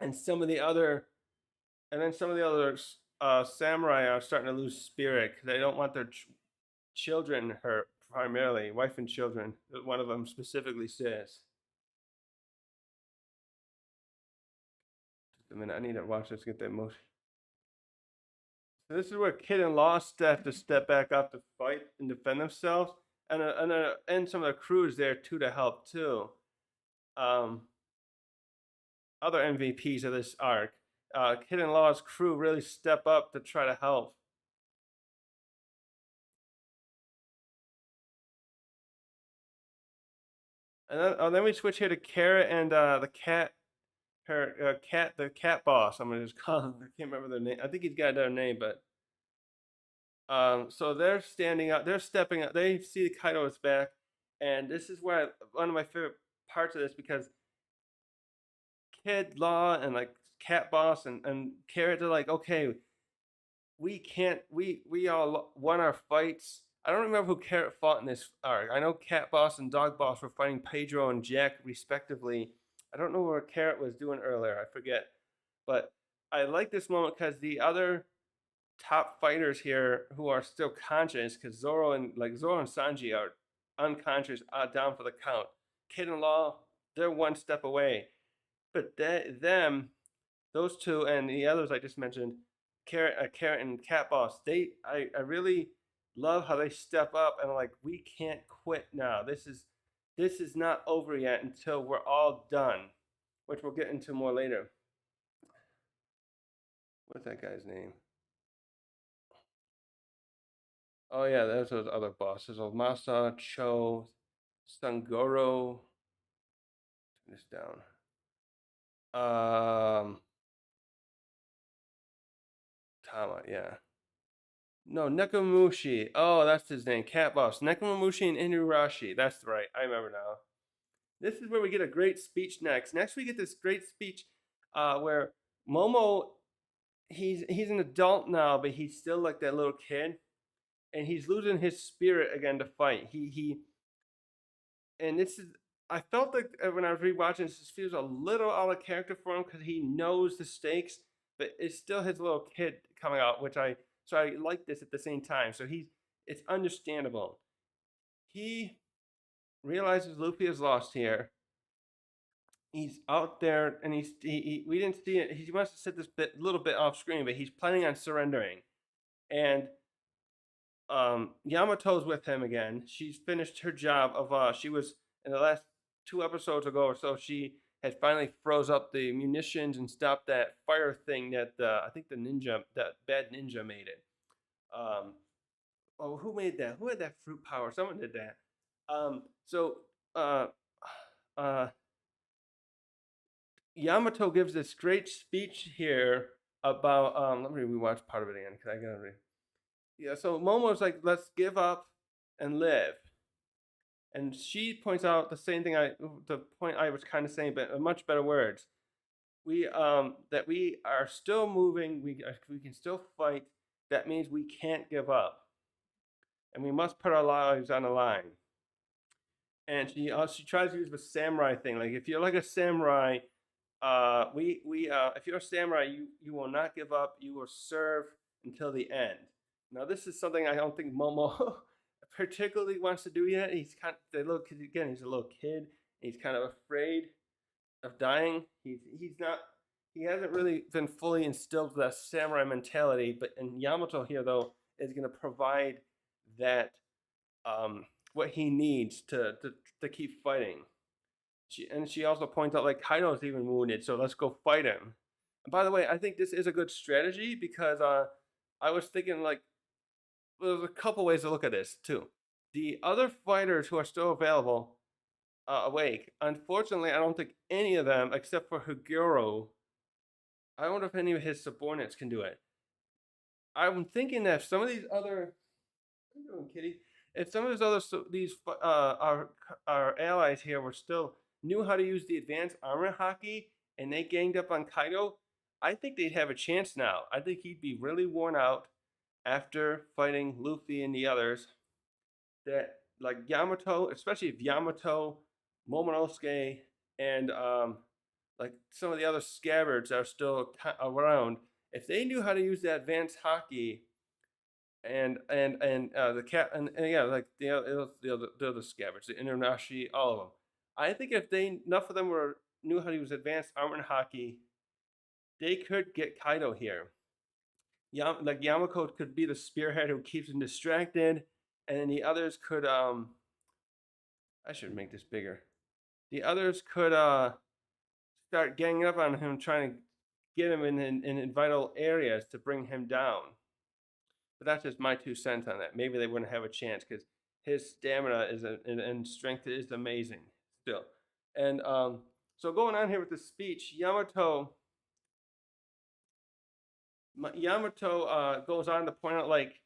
and some of the other and then some of the other samurai are starting to lose spirit because they don't want their children hurt. Primarily, wife and children. One of them specifically says. Just a minute, I need to watch this get that motion. So this is where Kid and Lost have to step back up to fight and defend themselves, and some of the crew is there too to help too. Um, Other MVPs of this arc, Kid and Law's crew really step up to try to help. And then we switch here to Carrot and the cat, the cat boss. I'm gonna just call him. I can't remember their name. I think he's got their name, but so they're standing up. They're stepping up. They see Kaido is back, and this is where one of my favorite parts of this because Kid Law and like Cat Boss and Carrot are like, okay, we can't. We all won our fights. I don't remember who Carrot fought in this arc. I know Cat Boss and Dog Boss were fighting Pedro and Jack respectively. I don't know what Carrot was doing earlier. I forget. But I like this moment because the other top fighters here who are still conscious, because Zoro and Sanji are unconscious, down for the count. Kid and Law, they're one step away. But those two and the others I just mentioned, Carrot and Cat Boss, I really love how they step up and like we can't quit now. This is not over yet until we're all done, which we'll get into more later. What's that guy's name? Oh yeah, there's those other bosses. Masa, Cho, Sangoro. Turn this down. Tama, yeah. No, Nekomamushi. Oh, that's his name. Cat Boss. Nekomamushi and Inurashi. That's right. I remember now. This is where we get a great speech next. Next, we get this great speech where Momo, he's an adult now, but he's still like that little kid, and he's losing his spirit again to fight. And this is I felt like when I was rewatching this feels a little out of character for him because he knows the stakes, but it's still his little kid coming out, I like this at the same time. So it's understandable. He realizes Luffy is lost here. He's out there, and we didn't see it. He wants to sit this little bit off screen, but he's planning on surrendering. And Yamato's with him again. She's finished her job of she was in the last 2 episodes ago or so. She had finally froze up the munitions and stopped that fire thing that I think that bad ninja made it. Um, oh, who made that? Who had that fruit power? Someone did that. So uh, uh, Yamato gives this great speech here about. Let me rewatch part of it again because I gotta read. Yeah, so Momo's like, let's give up and live. And she points out the point I was kind of saying, but in much better words. That we are still moving. We can still fight. That means we can't give up, and we must put our lives on the line. And she tries to use the samurai thing. Like if you're like a samurai, we if you're a samurai, you will not give up. You will serve until the end. Now this is something I don't think Momo particularly wants to do yet. He's kind of the little kid again. He's a little kid. He's kind of afraid of dying. He's not. He hasn't really been fully instilled that samurai mentality. But in Yamato here though is going to provide that what he needs to keep fighting. She also points out like Kaido's even wounded, so let's go fight him. And by the way, I think this is a good strategy because I was thinking like there's a couple ways to look at this too. The other fighters who are still available awake, unfortunately, I don't think any of them except for Higuro. I wonder if any of his subordinates can do it. I'm thinking that if some of these other, what are you doing, Kitty? If some of these other our allies here were still knew how to use the advanced armor haki and they ganged up on Kaido, I think they'd have a chance now. I think he'd be really worn out after fighting Luffy and the others. That like Yamato, especially if Yamato, Momonosuke, and like some of the other scabbards are still around. If they knew how to use that advanced haki, and the cat and yeah, like the other scabbards, the Internashi, all of them. I think if they enough of them knew how to use advanced armor and haki, they could get Kaido here. Like Yamako could be the spearhead who keeps him distracted, and then the others could I should make this bigger. The others could start ganging up on him, trying to get him in vital areas to bring him down. But that's just my 2 cents on that. Maybe they wouldn't have a chance because his stamina and strength is amazing still. And so going on here with the speech, Yamato goes on to point out like,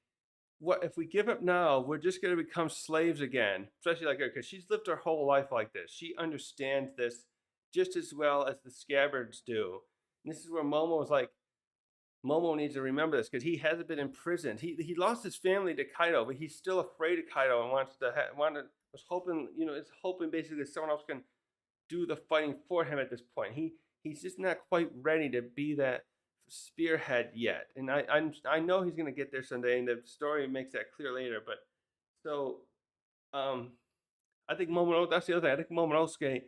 what if we give up now? We're just going to become slaves again, especially like her because she's lived her whole life like this. She understands this just as well as the scabbards do. And this is where Momo is like, Momo needs to remember this because he hasn't been imprisoned. He lost his family to Kaido, but he's still afraid of Kaido and was hoping is hoping basically that someone else can do the fighting for him at this point. He's just not quite ready to be that spearhead yet, and I know he's gonna get there someday, and the story makes that clear later. But so I think Momonosuke. That's the other thing. I think Momonosuke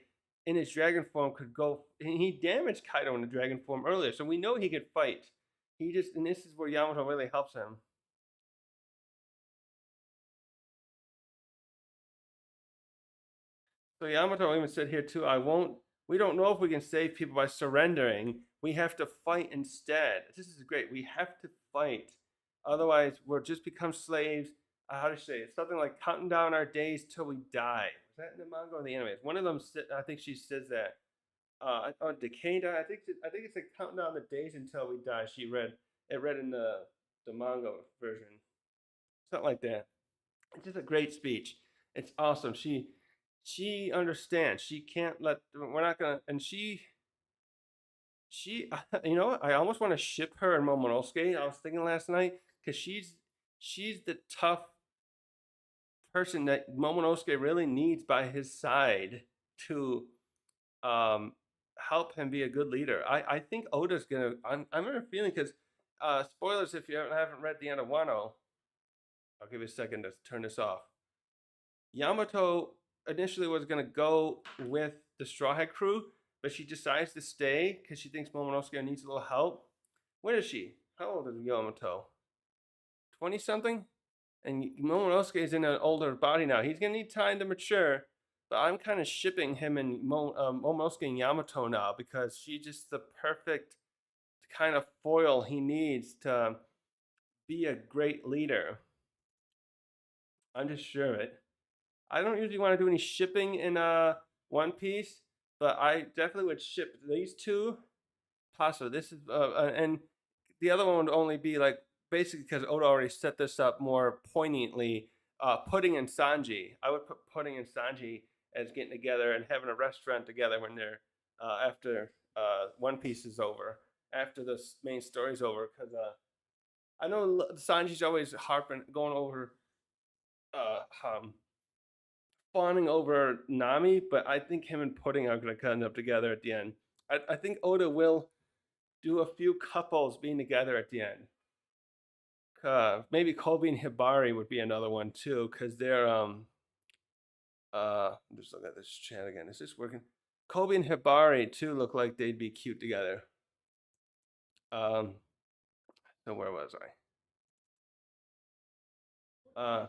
in his dragon form could go. He damaged Kaido in the dragon form earlier, so we know he could fight. And this is where Yamato really helps him. So Yamato even said here too, we don't know if we can save people by surrendering. We have to fight instead. This is great. We have to fight. Otherwise, we'll just become slaves. How to say it? Something like counting down our days till we die. Is that in the manga or the anime? One of them, I think she says that. Decada. I think it's like counting down the days until we die. It read in the manga version, something like that. It's just a great speech. It's awesome. She understands. She can't let. We're not gonna. And she I almost want to ship her and Momonosuke. I was thinking last night because she's the tough person that Momonosuke really needs by his side to um help him be a good leader. I think Oda's gonna. I'm really feeling because spoilers if you haven't read the end of Wano. I'll give you a second to turn this off. Yamato initially was gonna go with the Straw Hat crew, but she decides to stay because she thinks Momonosuke needs a little help. What is she? How old is Yamato? 20 something? And Momonosuke is in an older body now. He's gonna need time to mature. But I'm kind of shipping him and Momonosuke and Yamato now because she's just the perfect kind of foil he needs to be a great leader. I'm just sure of it. I don't usually want to do any shipping in One Piece, but I definitely would ship these two. Possibly this is and the other one would only be like basically because Oda already set this up more poignantly. Pudding and Sanji, I would put Pudding and Sanji as getting together and having a restaurant together when they're after One Piece is over, after the main story's over. Because I know Sanji's always harping, going over, um, fawning over Nami, but I think him and Pudding are going to end up together at the end. I think Oda will do a few couples being together at the end. Maybe Kobe and Hibari would be another one too, because they're I'm just looking at this chat again. Is this working? Kobe and Hibari too look like they'd be cute together. Um, so where was I?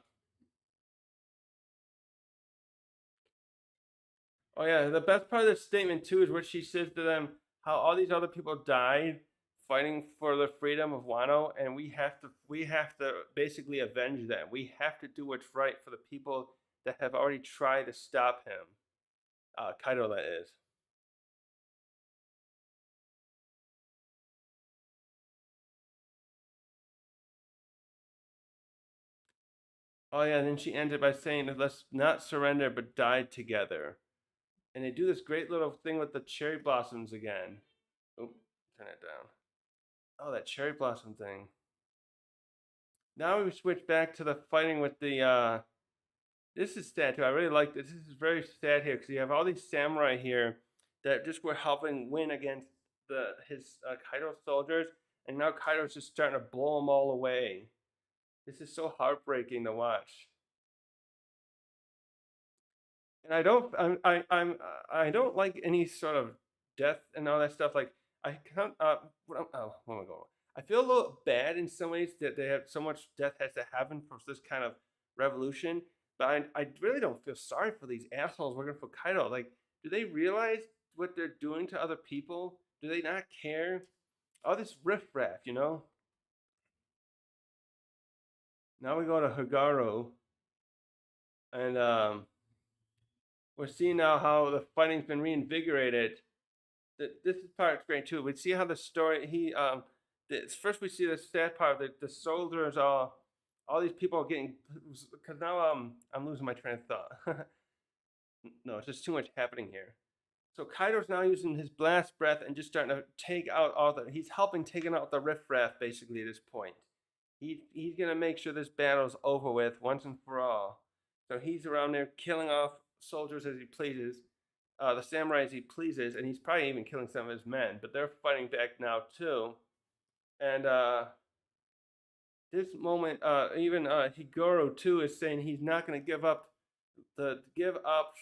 Oh yeah, the best part of this statement too is what she says to them: how all these other people died fighting for the freedom of Wano, and we have to basically avenge them. We have to do what's right for the people that have already tried to stop him. Kaido, that is. Oh yeah, and then she ended by saying, "Let's not surrender, but die together." And they do this great little thing with the cherry blossoms again. Oh, turn it down. Oh, that cherry blossom thing. Now we switch back to the fighting with the. This is sad too. I really like this. This is very sad here because you have all these samurai here that just were helping win against his Kaido soldiers, and now Kaido's just starting to blow them all away. This is so heartbreaking to watch. And I don't like any sort of death and all that stuff. Like I can't. What am I going? I feel a little bad in some ways that they have so much death has to happen for this kind of revolution. But I really don't feel sorry for these assholes working for Kaido. Like, do they realize what they're doing to other people? Do they not care? All this riffraff, you know. Now we go to Higaru, and we're seeing now how the fighting's been reinvigorated. This is part's great too. We see how the story first we see the sad part that the soldiers all these people are getting, because now I'm losing my train of thought. No, it's just too much happening here. So Kaido's now using his blast breath and just starting to take out all the. He's helping taking out the riffraff basically at this point. He's gonna make sure this battle's over with once and for all. So he's around there killing off soldiers as he pleases, the samurai as he pleases, and he's probably even killing some of his men. But they're fighting back now too. And this moment, even Higoro too is saying he's not going to give up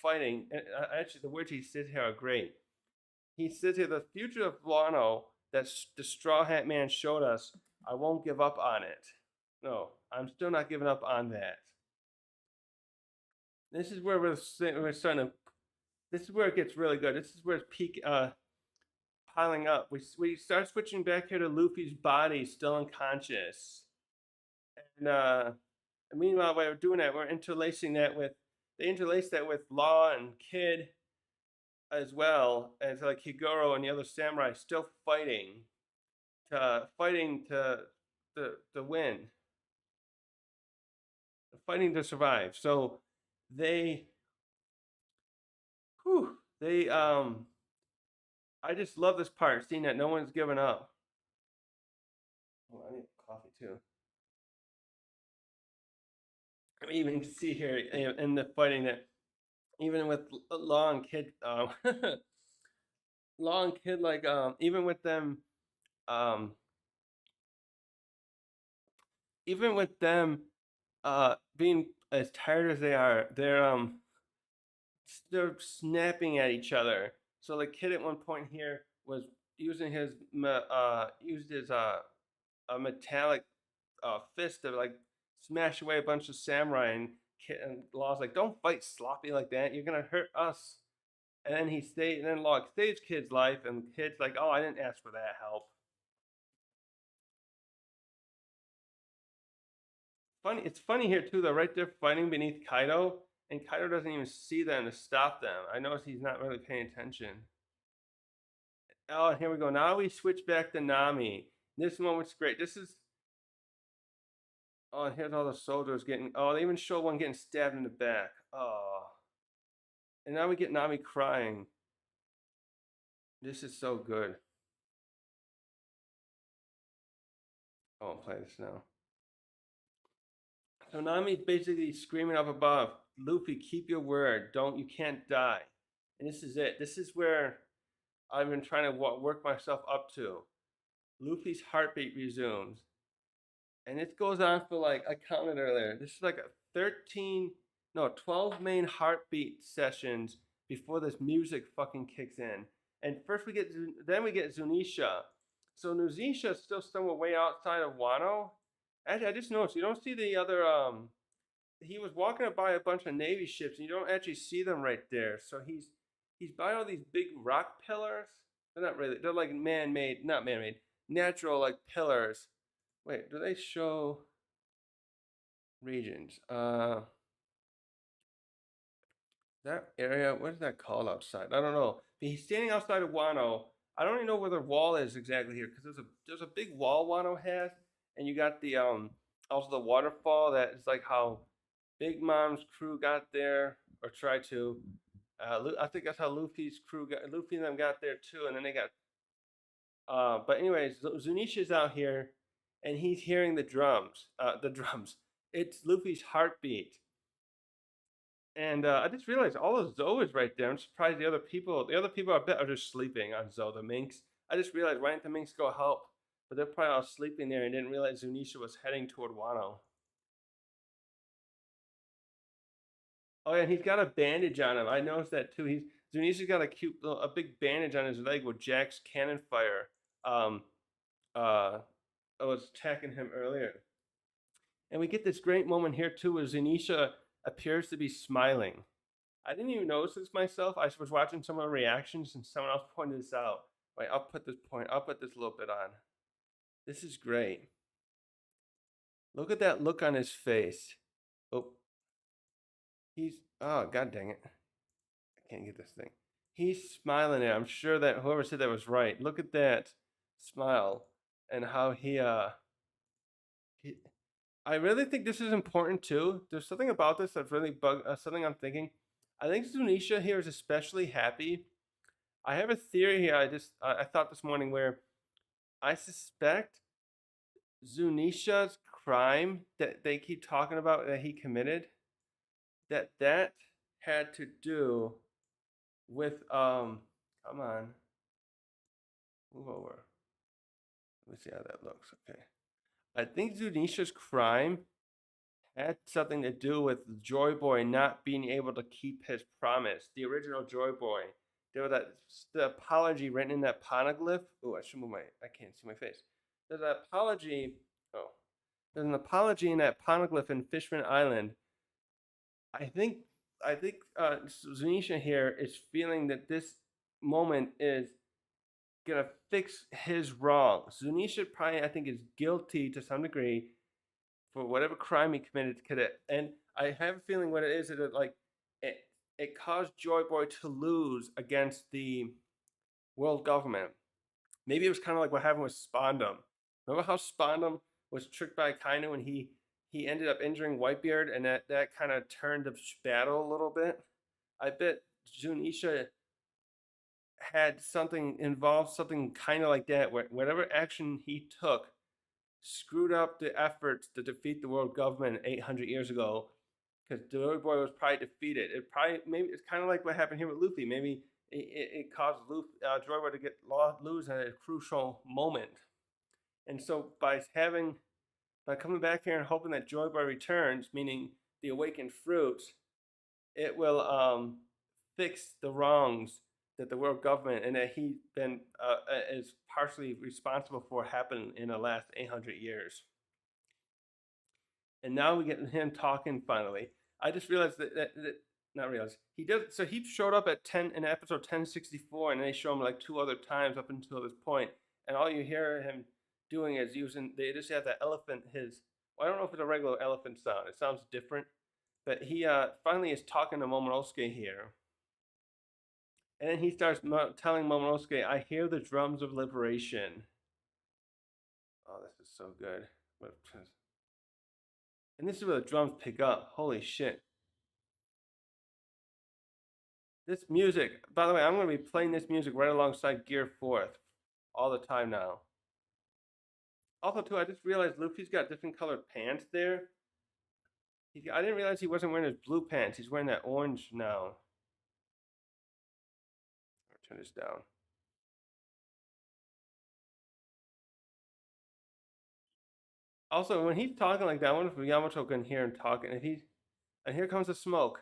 fighting. And actually, the words he says here are great. He says here, the future of Wano that the Straw Hat Man showed us, I won't give up on it. No, I'm still not giving up on that. This is where we're starting to. This is where it gets really good. This is where it's peak piling up. We start switching back here to Luffy's body, still unconscious, and meanwhile, while we're doing that, we're interlacing that with they interlace that with Law and Kid as well as like Higoro and the other samurai still fighting to the win, fighting to survive. So they, they I just love this part, seeing that no one's given up. Oh, I need coffee too. I mean, even see here in the fighting that even with Law and Kid, Law and Kid, like even with them, um, even with them being as tired as they are, they're they're snapping at each other. So the kid at one point here was using his used his a metallic fist to like smash away a bunch of samurai, and Law's like, "Don't fight sloppy like that. You're gonna hurt us." And then and then Law saves kid's life, and kid's like, "Oh, I didn't ask for that help." It's funny here too. They're right there fighting beneath Kaido, and Kaido doesn't even see them to stop them. I notice he's not really paying attention. Oh, and here we go. Now we switch back to Nami. This moment's great. This is Oh, and here's all the soldiers getting. Oh, they even show one getting stabbed in the back. Oh, and now we get Nami crying. This is so good. I won't play this now. So Nami's basically screaming up above, Luffy, keep your word. Don't, you can't die. And this is it. This is where I've been trying to work myself up to. Luffy's heartbeat resumes. And it goes on for like, I counted earlier. This is like a 12 main heartbeat sessions before this music fucking kicks in. And then we get Zunisha. So Zunisha is still somewhere way outside of Wano. Actually, I just noticed you don't see the other. He was walking by a bunch of Navy ships, and you don't actually see them right there. So he's by all these big rock pillars. They're not really. They're like man-made, not man-made, natural like pillars. Wait, do they show regions? That area, what is that called outside? I don't know. But he's standing outside of Wano. I don't even know where the wall is exactly here because there's a big wall Wano has, and you got the also the waterfall that is like how Big Mom's crew got there or tried to. I think that's how Luffy and them got there too, and then they got. But anyways, Zunisha's out here, and he's hearing the drums. The drums. It's Luffy's heartbeat. And I just realized all of Zoe is right there. I'm surprised the other people I bet are just sleeping on Zoe, the minks. I just realized why didn't the minks go help? But they're probably all sleeping there and didn't realize Zunisha was heading toward Wano. Oh yeah, and he's got a bandage on him. I noticed that too. Zunisha's got a big bandage on his leg where Jack's cannon fire uh was attacking him earlier. And we get this great moment here too where Zunisha appears to be smiling. I didn't even notice this myself. I was watching some of the reactions and someone else pointed this out. Wait, I'll put this little bit on. This is great. Look at that look on his face. Oh, oh, god dang it. I can't get this thing. He's smiling there. I'm sure that whoever said that was right. Look at that smile and how he I really think this is important too. There's something about this that's really something I'm thinking. I think Zunisha here is especially happy. I have a theory here. I thought this morning where I suspect Zunisha's crime that they keep talking about that he committed, that had to do with come on, move over. Let me see how that looks. Okay. I think Zunisha's crime had something to do with Joy Boy not being able to keep his promise. The original Joy Boy. There was the apology written in that poneglyph. Oh, I should move I can't see my face. There's an apology. Oh, there's an apology in that poneglyph in Fishman Island. I think Zunisha here is feeling that this moment is gonna fix his wrong. Zunisha probably, I think, is guilty to some degree for whatever crime he committed. And I have a feeling what it is like it caused Joy Boy to lose against the world government. Maybe it was kind of like what happened with Spondum. Remember how Spondum was tricked by Kainu and he ended up injuring Whitebeard, and that kind of turned the battle a little bit. I bet Zunisha had something kind of like that, where whatever action he took screwed up the efforts to defeat the world government 800 years ago, because Joy Boy was probably defeated. Maybe it's kind of like what happened here with Luffy. Maybe it caused Joy Boy to lose at a crucial moment. And so by coming back here and hoping that Joy Boy returns, meaning the awakened fruit, it will fix the wrongs that the world government and that he been is partially responsible for happening in the last 800 years. And now we get him talking finally. I just realized that not realized he does. So he showed up at 10 in episode 1064, and they show him like two other times up until this point, and all you hear him doing is using. They just have that elephant. Well, I don't know if it's a regular elephant sound. It sounds different, but he finally is talking to Momonosuke here, and then he starts telling Momonosuke, "I hear the drums of liberation." Oh, this is so good. And this is where the drums pick up. Holy shit. This music, by the way, I'm going to be playing this music right alongside Gear 4th all the time now. Also, too, I just realized Luffy's got different colored pants there. I didn't realize he wasn't wearing his blue pants. He's wearing that orange now. I'll turn this down. Also, when he's talking like that, I wonder if Yamato can hear him talking. And here comes the smoke.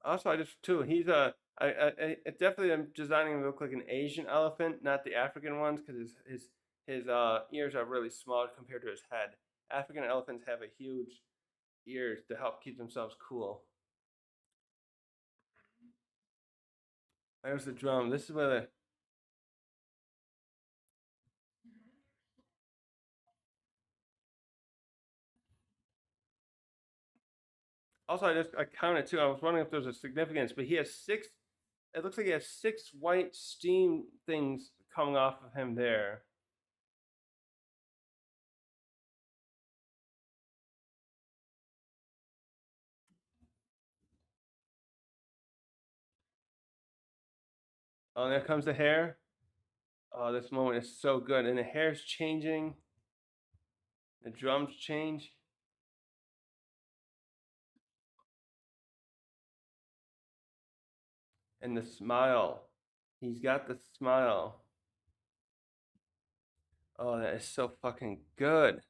Also, I just too, he's I definitely am designing him to look like an Asian elephant, not the African ones, because his ears are really small compared to his head. African elephants have a huge ears to help keep themselves cool. There's the drum. This is where the also I counted too. I was wondering if there's a significance, but he has six. It looks like he has six white steam things coming off of him there. Oh, and there comes the hair. Oh, this moment is so good, and the hair's changing. The drums change, and the smile. He's got the smile. Oh, that is so fucking good.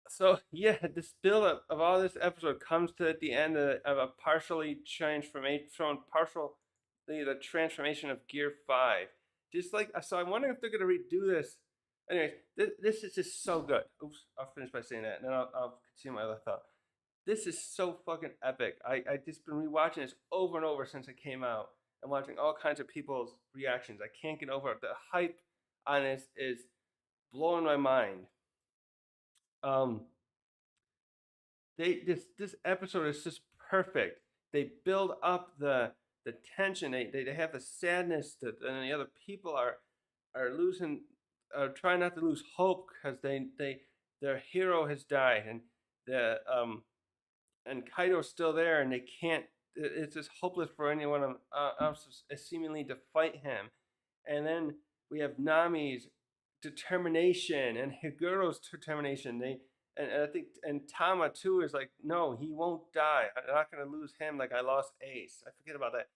So yeah, this build up of all this episode comes to at the end of a partially transformation, showing partial the transformation of Gear 5. Just like so, I'm wondering if they're gonna redo this. Anyways, this is just so good. Oops, I'll finish by saying that, and then I'll continue my other thought. This is so fucking epic. I just been rewatching this over and over since it came out, and watching all kinds of people's reactions. I can't get over it. The hype on this is blowing my mind. Um, this episode is just perfect. They build up the tension. They have the sadness that and the other people are losing, are trying not to lose hope because their hero has died, and the and Kaido's still there, and they can't. It's just hopeless for anyone else seemingly to fight him. And then we have Nami's determination and Higuro's determination. And I think and Tama too is like, no, he won't die. I'm not gonna lose him like I lost Ace. I forget about that.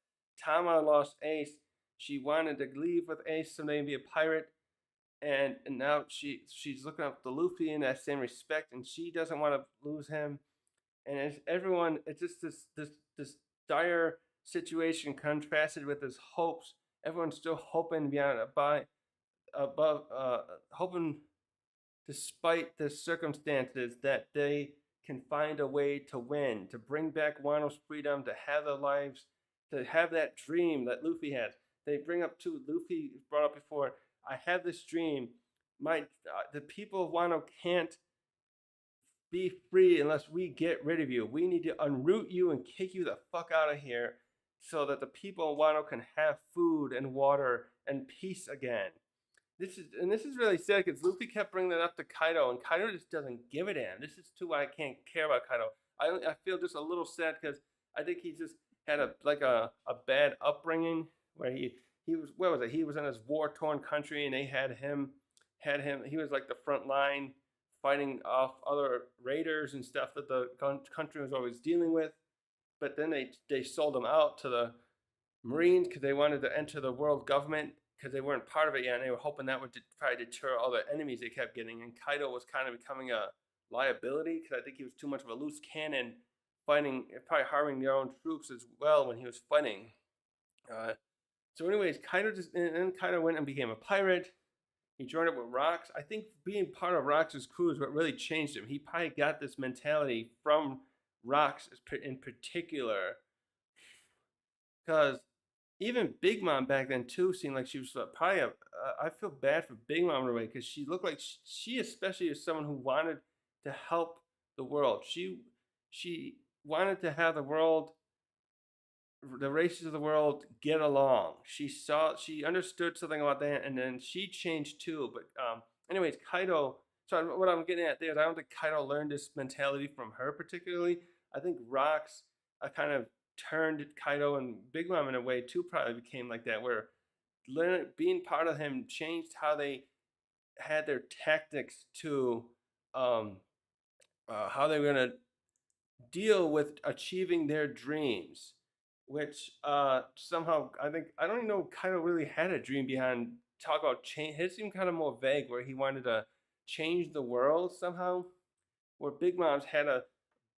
Tama lost Ace. She wanted to leave with Ace someday and be a pirate, and now she's looking up to Luffy in that same respect, and she doesn't want to lose him. And it's everyone. It's just this dire situation contrasted with his hopes. Everyone's still hoping beyond by above, hoping despite the circumstances that they can find a way to win, to bring back Wano's freedom, to have their lives, to have that dream that Luffy has. They bring up too. Luffy brought up before. I have this dream. The people of Wano can't be free unless we get rid of you. We need to unroot you and kick you the fuck out of here so that the people of Wano can have food and water and peace again. This is really sad because Luffy kept bringing that up to Kaido, and Kaido just doesn't give it to him. This is too why I can't care about Kaido. I feel just a little sad because I think he just had a bad upbringing where he was where was it? He was in his war torn country, and they had him. He was like the front line fighting off other raiders and stuff that the country was always dealing with. But then they sold him out to the Marines because they wanted to enter the world government, because they weren't part of it yet, and they were hoping that would probably deter all the enemies they kept getting. And Kaido was kind of becoming a liability because I think he was too much of a loose cannon, fighting, probably harming their own troops as well when he was fighting. So, anyways, Kaido went and became a pirate. He joined up with Rocks. I think being part of Rocks' crew is what really changed him. He probably got this mentality from Rocks in particular, because even Big Mom back then too seemed like she was probably I feel bad for Big Mom in a way because she looked like she especially is someone who wanted to help the world. She wanted to have the races of the world get along. She understood something about that, and then she changed too. But anyways, Kaido. So what I'm getting at there is I don't think Kaido learned this mentality from her particularly. I think Rocks kind of turned Kaido and Big Mom in a way too. Probably became like that, where being part of him changed how they had their tactics to how they were gonna deal with achieving their dreams, which somehow I don't even know Kaido really had a dream behind talk about change. His seemed kind of more vague, where he wanted to change the world somehow, where Big Mom's had a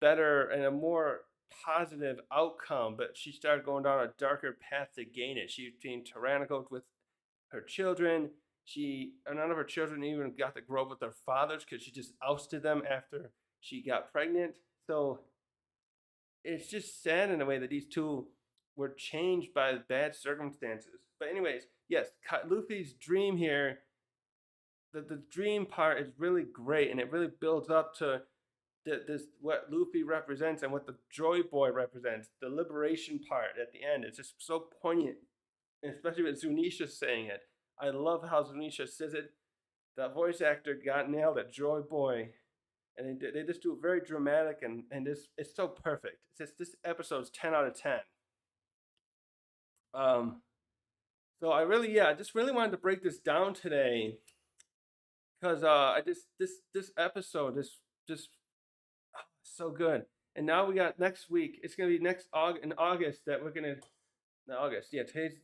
better and a more positive outcome, but she started going down a darker path to gain it. She became tyrannical with her children. None of her children even got to grow up with their fathers because she just ousted them after she got pregnant. So it's just sad in a way that these two were changed by bad circumstances. But anyways, yes, Luffy's dream here, the dream part is really great, and it really builds up to this what Luffy represents and what the Joy Boy represents. The liberation part at the end is just so poignant, especially with Zunisha saying it. I love how Zunisha says it. The voice actor got nailed at Joy Boy, and they just do it very dramatic, and it's so perfect. This episode's 10 out of 10. So I just really wanted to break this down today, because I just this episode is just so good. And now we got next week. It's gonna be in August that we're gonna. No, August. Yeah, today's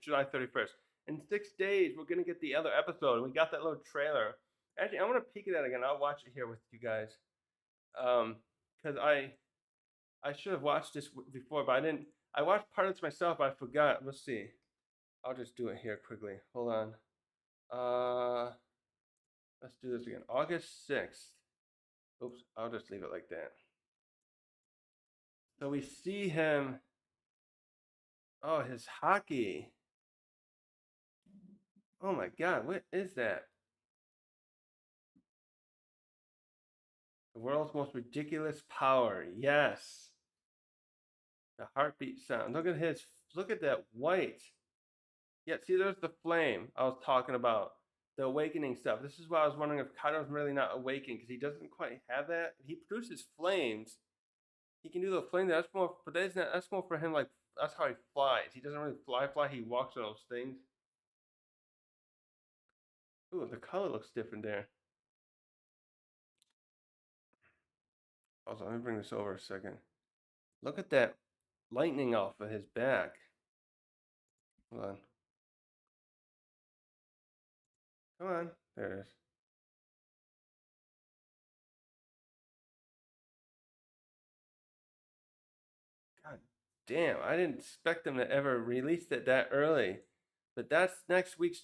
July 31st. In 6 days, we're gonna get the other episode. And we got that little trailer. Actually, I want to peek at that again. I'll watch it here with you guys. Because I should have watched this before, but I didn't. I watched part of this myself. I forgot. Let's see. I'll just do it here quickly. Hold on. Let's do this again. August 6th. Oops, I'll just leave it like that. So we see him. Oh, his hockey. Oh my God, what is that? The world's most ridiculous power. Yes. The heartbeat sound. Look at that white. Yeah, see, there's the flame I was talking about. The awakening stuff. This is why I was wondering if Kaido's really not awakened, because he doesn't quite have that. He produces flames. He can do the flame. That's more, but that's more for him. Like, that's how he flies. He doesn't really fly. He walks on those things. Ooh, the color looks different there. Also, let me bring this over a second. Look at that lightning off of his back. Hold on. Come on. There it is. God damn, I didn't expect them to ever release it that early. But that's next week's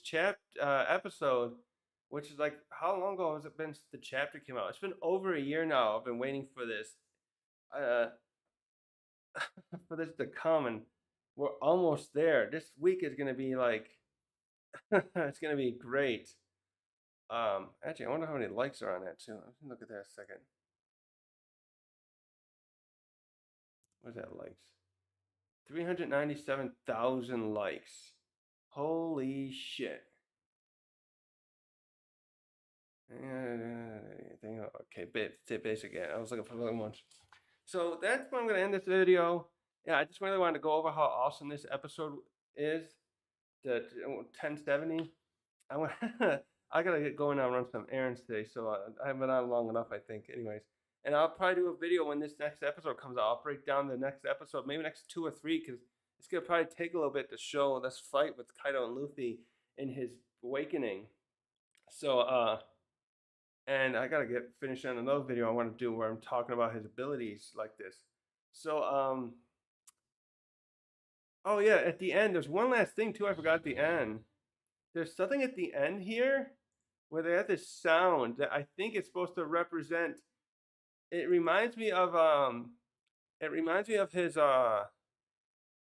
episode, which is like, how long ago has it been since the chapter came out? It's been over a year now. I've been waiting for this, for this to come, and we're almost there. This week is gonna be like, it's gonna be great. Actually, I wonder how many likes are on that too. Let me look at that a second. What's that likes? 397,000 likes. Holy shit. Okay, basic. Yeah, I was looking for the other ones. So that's where I'm going to end this video. Yeah, I just really wanted to go over how awesome this episode is. The 1070. I gotta get going now and run some errands today, so I haven't been on long enough, I think. Anyways, and I'll probably do a video when this next episode comes out. I'll break down the next episode, maybe next 2 or 3, because it's gonna probably take a little bit to show this fight with Kaido and Luffy in his awakening. So and I gotta get finished on another video I want to do where I'm talking about his abilities like this. So oh yeah, at the end there's one last thing too I forgot at the end. There's something at the end here where they have this sound that I think is supposed to represent. It reminds me of his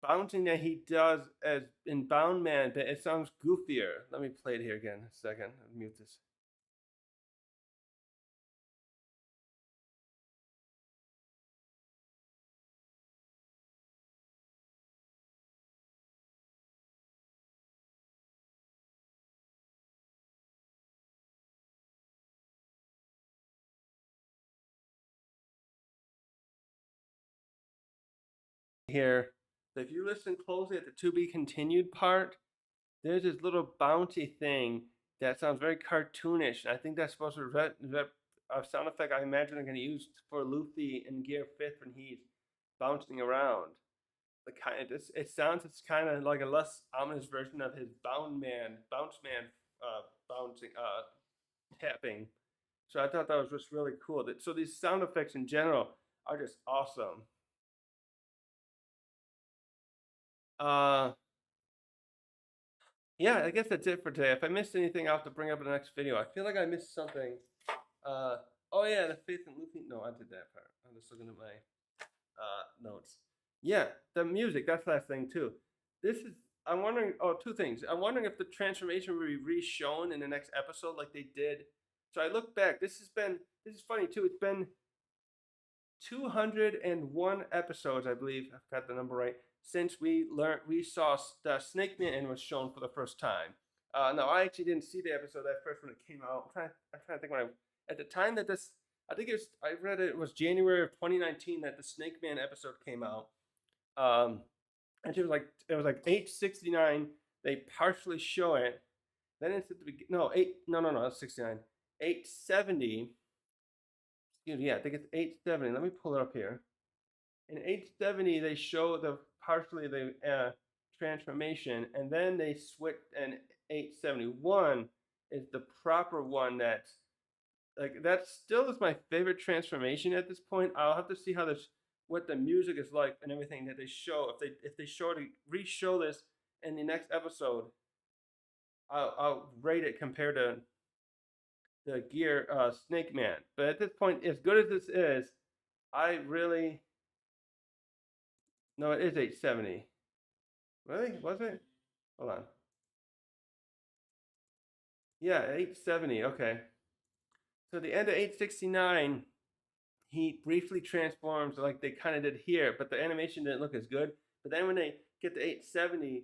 bouncing that he does as in Bound Man, but it sounds goofier. Let me play it here again. A second. I'll mute this. Here, if you listen closely at the to be continued part, there's this little bouncy thing that sounds very cartoonish. I think that's supposed to a sound effect I imagine they're going to use for Luffy in Gear 5th when he's bouncing around. The kind of, it sounds it's kind of like a less ominous version of his bounce man, bouncing, tapping. So I thought that was just really cool. So these sound effects in general are just awesome. Uh, yeah, I guess that's it for today. If I missed anything, I'll have to bring up in the next video. I feel like I missed something. Uh, oh yeah, the Faith and Luffy. No, I did that part. I'm just looking at my notes. Yeah, the music. That's the last thing too. This is. I'm wondering. Oh, two things. I'm wondering if the transformation will be re-shown in the next episode, like they did. So I look back. This has been. This is funny too. It's been 201 episodes, I believe. I've got the number right. Since we saw the Snake Man was shown for the first time. No, I actually didn't see the episode that first when it came out. I'm trying to think when at the time that this, I think it was, I read it was January of 2019 that the Snake Man episode came out. And it was like 869. They partially show it. Then it's at the beginning. No, that's 69. 870. Excuse me, yeah, I think it's 870. Let me pull it up here. In 870, they show partially the transformation, and then they switch. And 871 is the proper one that's like that. Still is my favorite transformation at this point. I'll have to see how this, what the music is like and everything that they show. If they show to re-show this in the next episode, I'll rate it compared to the Gear Snake Man. But at this point, as good as this is, I really. No, it is 870. Really? Was it? Hold on. Yeah, 870. Okay. So the end of 869, he briefly transforms like they kind of did here, but the animation didn't look as good. But then when they get to 870,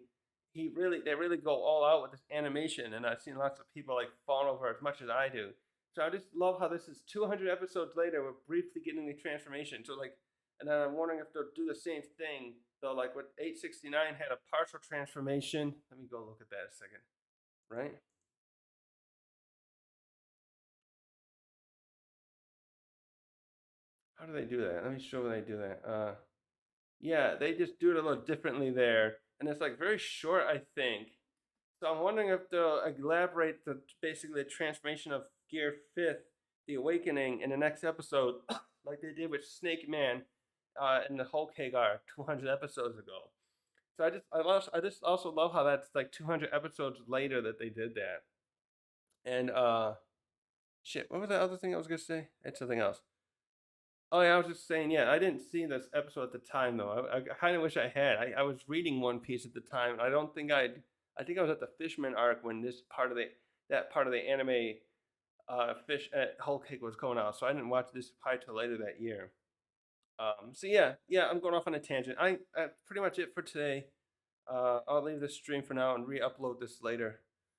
they really go all out with this animation, and I've seen lots of people like fall over as much as I do. So I just love how this is 200 episodes later, we're briefly getting the transformation. So like, and then I'm wondering if they'll do the same thing. So like with 869 had a partial transformation. Let me go look at that a second. Right? How do they do that? Let me show when they do that. Yeah, they just do it a little differently there, and it's like very short, I think. So I'm wondering if they'll elaborate basically the transformation of Gear 5th, the Awakening, in the next episode, like they did with Snake Man in the Hulk Hagar 200 episodes ago. So I just also love how that's like 200 episodes later that they did that. And shit, what was the other thing I was gonna say? It's something else. Oh yeah, I was just saying, yeah, I didn't see this episode at the time though. I kind of wish I had. I was reading One Piece at the time. And I don't think I think I was at the Fishman arc when that part of the anime fish at Whole Cake was going out. So I didn't watch this probably till later that year. So yeah, I'm going off on a tangent. Pretty much it for today. I'll leave this stream for now and re-upload this later.